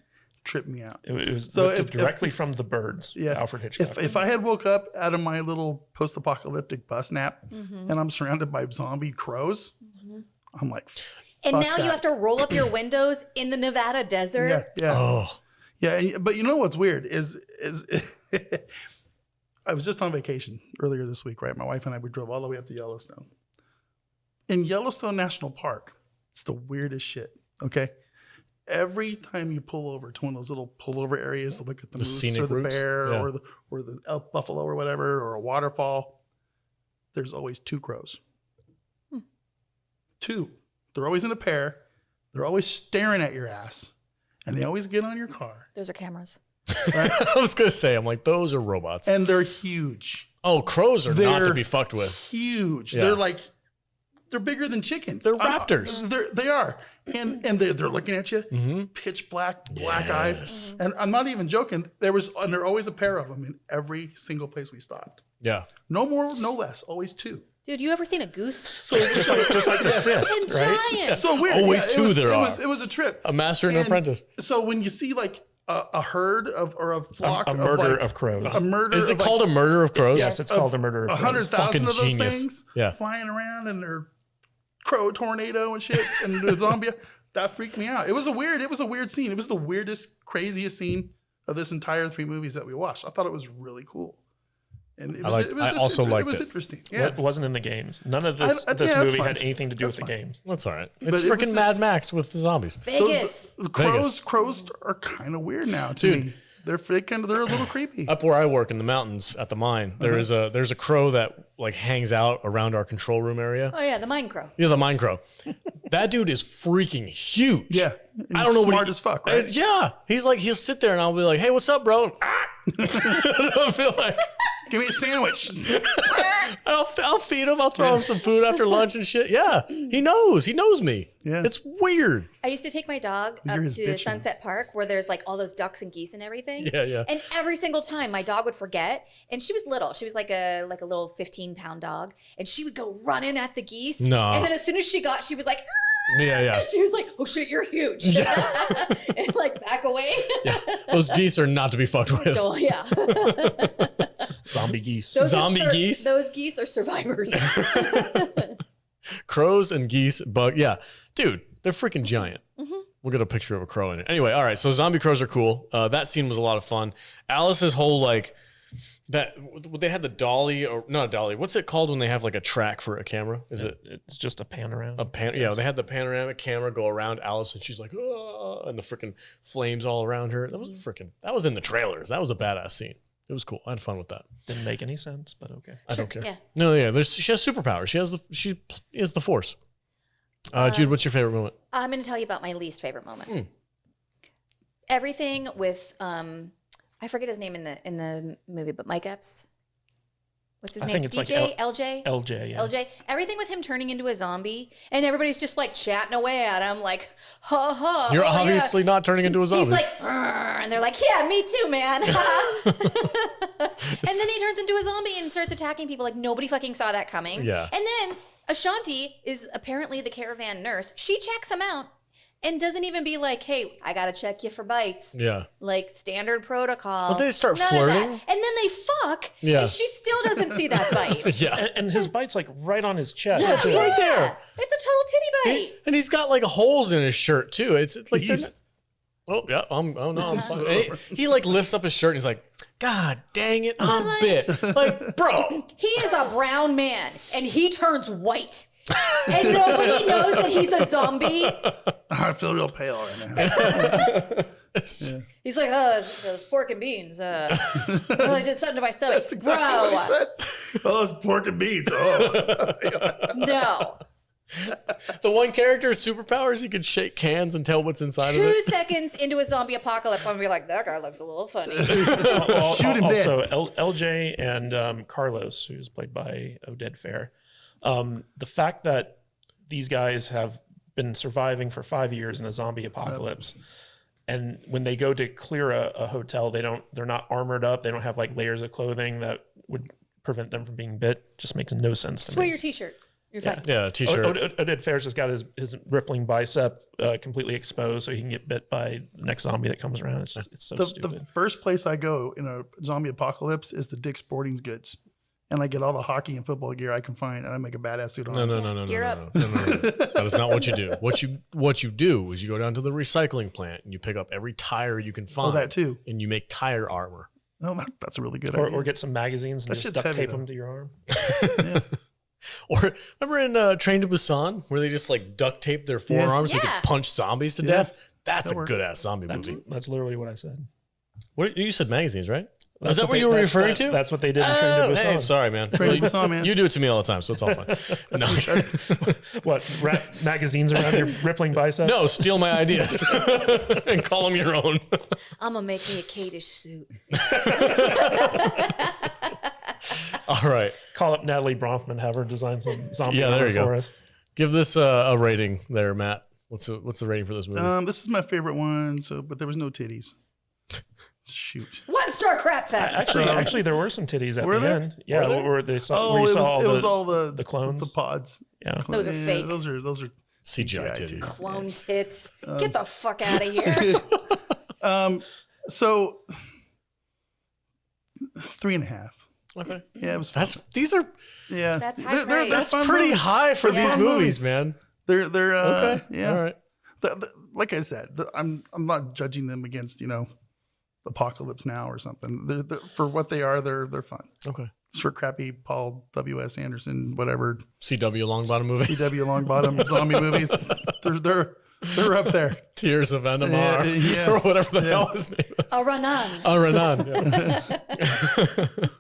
tripped me out. It was So lifted if- directly from The Birds. Yeah. Alfred Hitchcock. If I had woke up out of my little post-apocalyptic bus nap and I'm surrounded by zombie crows, I'm like, And fuck now you that. have to roll up your windows in the Nevada desert. Yeah. Oh. Yeah, but you know what's weird is I was just on vacation earlier this week, right? My wife and I, we drove all the way up to Yellowstone. In Yellowstone National Park, it's the weirdest shit, okay? Every time you pull over to one of those little pullover areas to look at the moose scenic or the routes? bear Yeah. or the elk buffalo or whatever, or a waterfall, there's always two crows. Two. They're always in a pair. They're always staring at your ass. And they always get on your car. Those are cameras. Right? I was gonna say, I'm like, those are robots. And they're huge. Oh, crows are not to They're be fucked with. Huge. Yeah. They're bigger than chickens. They're raptors. They are. And they're looking at you, pitch black eyes. Yes. And I'm not even joking. There are always a pair of them in every single place we stopped. Yeah. No more, no less. Always two. Dude, you ever seen a goose? So just like the Sith, And right? giant. So weird. Always it two was, there it are. Was, it was a trip. A master and an apprentice. So when you see like a herd or a flock A of murder like, of crows. a murder Is it of like called a murder of crows? Yes, it's called a murder of crows. 100,000 Fucking of those genius. things Yeah. flying around and they're crow tornado and shit and the zombie. That freaked me out. It was a weird scene. It was the weirdest, craziest scene of this entire 3 movies that we watched. I thought it was really cool. And it was, liked it was it. interesting. Yeah. It wasn't in the games. None of this yeah, this that's movie fine. had anything to do That's with the fine. games. That's all right. But It's it was freaking just- Mad Max with the zombies. Vegas. The Vegas. crows are kind of weird now to Dude. me. They're a little creepy. Up where I work in the mountains at the mine, there's a crow that like hangs out around our control room area. Oh yeah, the mine crow. Yeah, the mine crow. That dude is freaking huge. Yeah. I don't know what Smart as fuck, right? Yeah, he'll sit there and I'll be like, "Hey, what's up, bro?" And, I'll feel like Give me a sandwich. I'll feed him. I'll throw him some food after lunch and shit. Yeah, he knows me. Yeah. It's weird. I used to take my dog You're up his to bitch, man. Sunset Park where there's like all those ducks and geese and everything. Yeah, yeah. And every single time my dog would forget, and she was little. She was like a little 15-pound dog, and she would go running at the geese. No. And then as soon as she was like, Yeah, yeah. and she was like, "Oh shit, you're huge!" and like back away. Yeah. Those geese are not to be fucked with. Oh, yeah. Zombie geese. Those are Zombie geese? Those geese are survivors. crows and geese, yeah, dude, they're freaking giant. We'll get a picture of a crow in it. Anyway, all right, so zombie crows are cool. That scene was a lot of fun. Alice's whole like that they had the dolly, or not a dolly. What's it called when they have like a track for a camera? It's just a pan around. Yeah, they had the panoramic camera go around Alice, and she's like, oh, and the freaking flames all around her. That was in the trailers. That was a badass scene. It was cool. I had fun with that. Didn't make any sense, but okay. I don't care. Yeah. No, yeah. She has superpowers. She is the Force. Jude, what's your favorite moment? I'm going to tell you about my least favorite moment. Everything with I forget his name in the movie, but Mike Epps. What's his name? think it's DJ? like LJ? LJ, yeah. LJ. Everything with him turning into a zombie, and everybody's just like chatting away at him, like, ha ha. You're oh, obviously not turning into a zombie. He's like, "Arr," and they're like, yeah, me too, man. And then he turns into a zombie and starts attacking people like nobody fucking saw that coming. Yeah. And then Ashanti is apparently the caravan nurse. She checks him out and doesn't even be like, hey, I got to check you for bites. Yeah. Like standard protocol. But they start None flirting. of that. And then they fuck. Yeah. And she still doesn't see that bite. Yeah. And his bite's like right on his chest. Yeah, it's too. right there. It's a total titty bite. And he's got like holes in his shirt too. It's like, oh yeah, I'm fine. And he like lifts up his shirt and he's like, God dang it, I'm bit. Like, bro. He is a brown man and he turns white. And nobody knows that he's a zombie. I feel real pale right now. He's like, oh, those pork and beans. Really did something to my stomach. That's exactly what he said. Oh, it's pork and beans. Oh. No. The one character's superpowers, he could shake cans and tell what's inside of 2 it. seconds into a zombie apocalypse, I'm gonna be like, that guy looks a little funny. Shoot him Also, LJ and Carlos, who's played by Oded Fair. The fact that these guys have been surviving for 5 years in a zombie apocalypse, and when they go to clear a hotel, they're not armored up. They don't have like layers of clothing that would prevent them from being bit. Just makes no sense to Just wear me. your t-shirt. You're fine. Yeah, t-shirt. Oded Fair's just got his rippling bicep completely exposed so he can get bit by the next zombie that comes around. It's so stupid. The first place I go in a zombie apocalypse is the Dick's Sporting Goods. And I get all the hockey and football gear I can find, and I make a badass suit on. No. Gear up. No. That is not what you do. What you do is you go down to the recycling plant and you pick up every tire you can find. Oh, that too. And you make tire armor. Oh, that's a really good idea. Or get some magazines and That just shit's duct heavy, tape though. them to your arm. Or remember in Train to Busan where they just like duct tape their forearms so you Yeah. could punch zombies to Yeah. death? That's That a works. good ass zombie movie. That's literally what I said. What you said magazines, right? That's Is that what you were that's- referring to? That's what they did in Train to Oh, Busan. hey, sorry, man. Train to Busan, man. You do it to me all the time, so it's all fine. No, What, wrap magazines around your rippling biceps? no, steal my ideas and call them your own. I'm gonna make me a Kadish suit. All right. Call up Natalie Bronfman, have her design some zombie Yeah, there armor you go. for us. Give this a rating there, Matt. What's the rating for this movie? This is my favorite one. But there was no titties. Shoot. 1-star crap fest. Actually, there were some titties at Were the there? end. Yeah, where they saw. Oh, where you it saw was all the clones. the pods. Yeah. Those are Yeah, fake. Those are CGI titties. Clone tits. Get the fuck out of here. So 3.5. Okay. Yeah, it was fun. These are Yeah, That's high praise. that's fun pretty movies. high for Yeah. these Fun movies, movies. man. They're Okay. yeah. All right. Like I said, I'm not judging them against Apocalypse Now or something. They're for what they are. They're fun. Okay. It's for crappy Paul W.S. Anderson, whatever CW Longbottom movies. CW Longbottom zombie movies. They're up there. Tears of Enamar Yeah. or whatever the hell his name is. Aranan. Renan.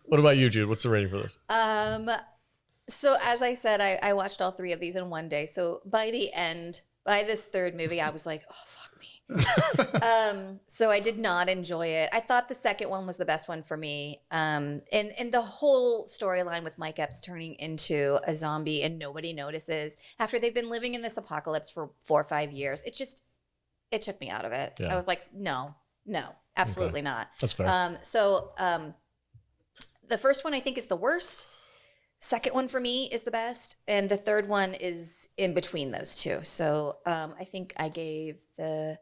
What about you, Jude? What's the rating for this? So as I said, I watched all 3 of these in one day. So by the end, by this third movie, I was like, oh, fuck me. So I did not enjoy it. I thought the second one was the best one for me. And the whole storyline with Mike Epps turning into a zombie and nobody notices after they've been living in this apocalypse for 4 or 5 years. It took me out of it. Yeah. I was like, no, absolutely not. That's fair. The first one I think is the worst. Second one for me is the best, and the third one is in between those two. So I think I gave the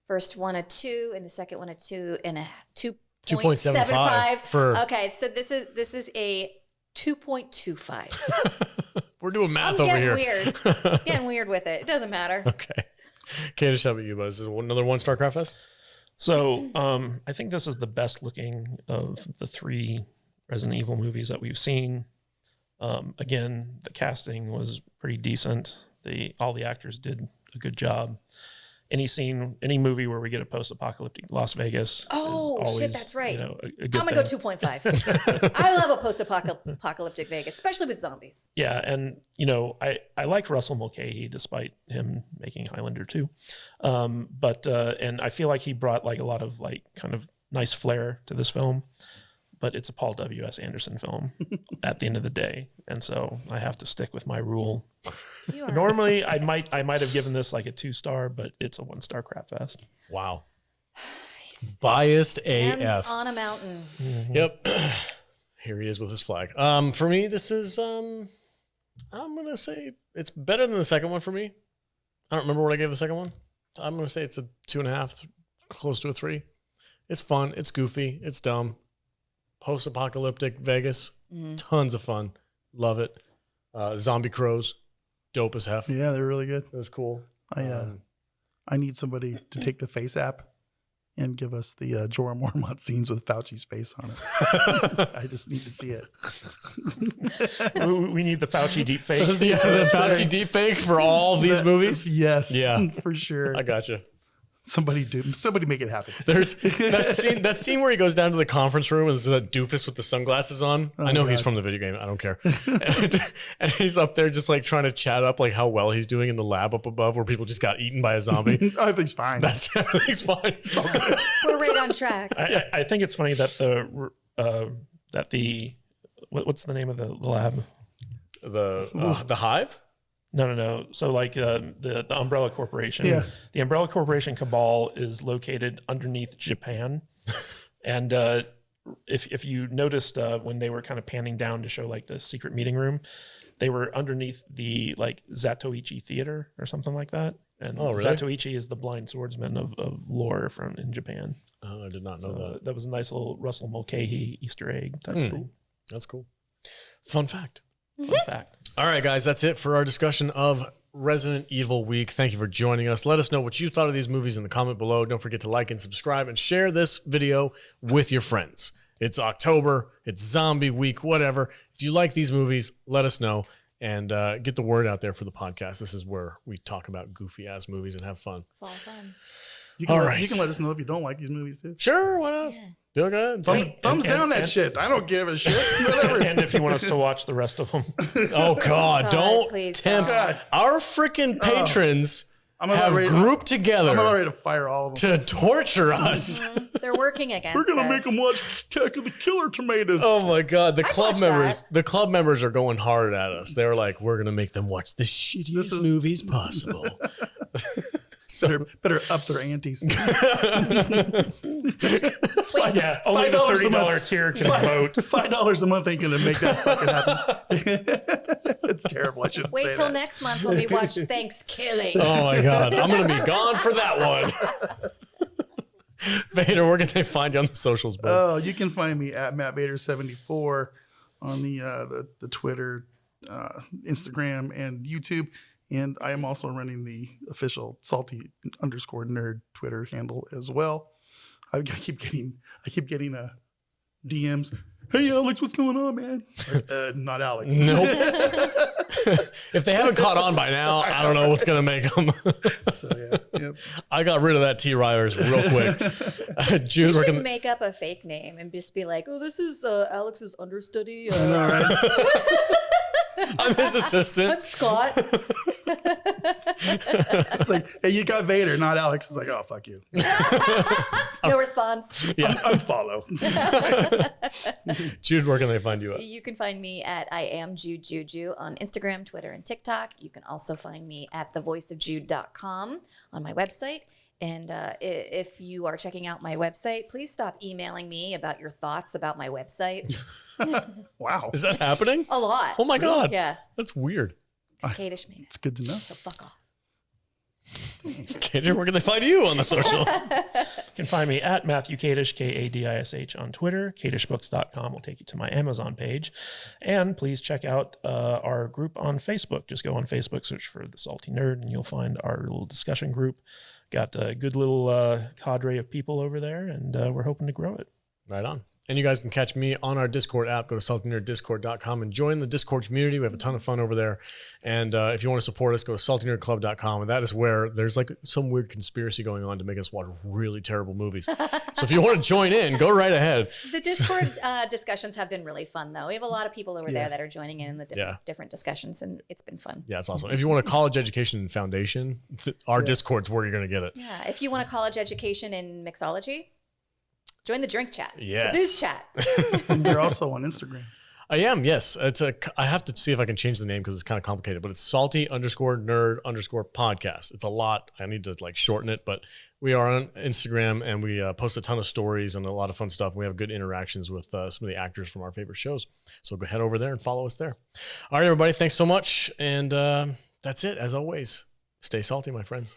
first one a 2 and the second one a 2.75 for Okay, so this is a 2.25. We're doing I'm math over getting here. weird. Getting weird with it. It doesn't matter. Okay. Candace, how about you, Buzz? Is this another 1-star Crowd Fest? So I think this is the best looking of the 3 Resident Evil movies that we've seen. Again, the casting was pretty decent. All the actors did a good job. Any movie where we get a post-apocalyptic Las Vegas. Oh, is always, shit, that's right. You know, a good I'm going to thing. go 2.5. I love a post-apocalyptic Vegas, especially with zombies. Yeah, and you know, I like Russell Mulcahy despite him making Highlander 2. And I feel like he brought like a lot of like kind of nice flair to this film. But it's a Paul W.S. Anderson film at the end of the day. And so I have to stick with my rule. Normally I might have given this like a 2-star, but it's a 1-star crap fest. Wow. Biased Stands AF. on a mountain. Mm-hmm. Yep. Here he is with his flag. For me, this is I'm gonna say it's better than the second one for me. I don't remember what I gave the second one. I'm gonna say it's a 2.5, close to a 3. It's fun, it's goofy, it's dumb. Post-apocalyptic Vegas, tons of fun. Love it. Zombie crows, dope as F. Yeah, they're really good. It was cool. I need somebody to take the Face app and give us the Jorah Mormont scenes with Fauci's face on it. I just need to see it. We need the Fauci deep fake. Yeah, the Fauci deepfake for all these movies. Yes. Yeah. For sure. I gotcha. Somebody make it happen. There's that scene where he goes down to the conference room and there's that doofus with the sunglasses on. I know he's from the video game. I don't care. and he's up there just like trying to chat up like how well he's doing in the lab up above where people just got eaten by a zombie. Everything's fine. Everything's fine. We're right on track. I think it's funny that what's the name of the lab? The Hive? No. So like the Umbrella Corporation. Yeah. The Umbrella Corporation cabal is located underneath Japan. And if you noticed when they were kind of panning down to show like the secret meeting room, they were underneath the like Zatoichi Theater or something like that. And really? Zatoichi is the blind swordsman of lore in Japan. Oh, I did not know that. That was a nice little Russell Mulcahy Easter egg. That's cool. That's cool. Fun fact. Fun fact. All right, guys, that's it for our discussion of Resident Evil Week. Thank you for joining us. Let us know what you thought of these movies in the comment below. Don't forget to like and subscribe and share this video with your friends. It's October. It's Zombie Week, whatever. If you like these movies, let us know and get the word out there for the podcast. This is where we talk about goofy-ass movies and have fun. Fall fun. You can, All let, right. you can let us know if you don't like these movies too. Sure, why not? Yeah. Do it good. Thumbs down that shit. I don't give a shit. Whatever. And if you want us to watch the rest of them. Oh, God, don't please tempt. don't. Our freaking patrons I'm about have ready- grouped together I'm about ready to fire all of them. to torture us. They're working against We're gonna us. make them watch Attack of the Killer Tomatoes. Oh my God, the I'd club watch members, that. the club members are going hard at us. They're like, we're gonna make them watch the shittiest movies possible. So better up their antes. Wait, Yeah, only the $5 a month. $30 tier can vote. $5 a month ain't gonna make that fucking happen. It's terrible. I shouldn't say wait till that. next month when we watch Thanksgiving. oh my God, I'm gonna be gone for that one. Vader, where can they find you on the socials, bud? Oh, you can find me at Matt Vader 74 on the Twitter, Instagram, and YouTube. And I am also running the official salty_nerd Twitter handle as well. I keep getting DMs. Hey Alex, what's going on, man? Not Alex. Nope. If they haven't caught on by now, I don't know what's gonna make them. So yeah, yep. I got rid of that T. Riders real quick. Jude, You where should can make up a fake name and just be like, "Oh, this is Alex's understudy. All right. I'm his assistant. I'm Scott." It's like, hey, you got Vader, not Alex. It's like, oh, fuck you. No response. Yeah. Unfollow. Jude, where can they find you at? You can find me at I am Jude Juju on Instagram, Twitter, and TikTok. You can also find me at thevoiceofjude.com on my website. And if you are checking out my website, please stop emailing me about your thoughts about my website. Wow. Is that happening? A lot. Oh my God. Yeah. That's weird. It's Kadish made it. It's good to know. So fuck off. Kadish, where can they find you on the socials? You can find me at Matthew Kadish, Kadish on Twitter. KadishBooks.com will take you to my Amazon page. And please check out our group on Facebook. Just go on Facebook, search for The Salty Nerd, and you'll find our little discussion group. Got a good little cadre of people over there, and we're hoping to grow it. Right on. And you guys can catch me on our Discord app. Go to saltynerd.discord.com and join the Discord community. We have a ton of fun over there. And if you want to support us, go to saltynerdclub.com. And that is where there's like some weird conspiracy going on to make us watch really terrible movies. So if you want to join in, go right ahead. The Discord discussions have been really fun, though. We have a lot of people over there that are joining in the different discussions, and it's been fun. Yeah, it's awesome. If you want a college education and foundation, our Discord's where you're going to get it. Yeah, if you want a college education in mixology, join the drink chat. Yes. The booze chat. And you're also on Instagram. I am, yes. I have to see if I can change the name because it's kind of complicated, but it's salty_nerd_podcast. It's a lot. I need to like shorten it, but we are on Instagram and we post a ton of stories and a lot of fun stuff. We have good interactions with some of the actors from our favorite shows. So go head over there and follow us there. All right, everybody. Thanks so much. And that's it. As always, stay salty, my friends.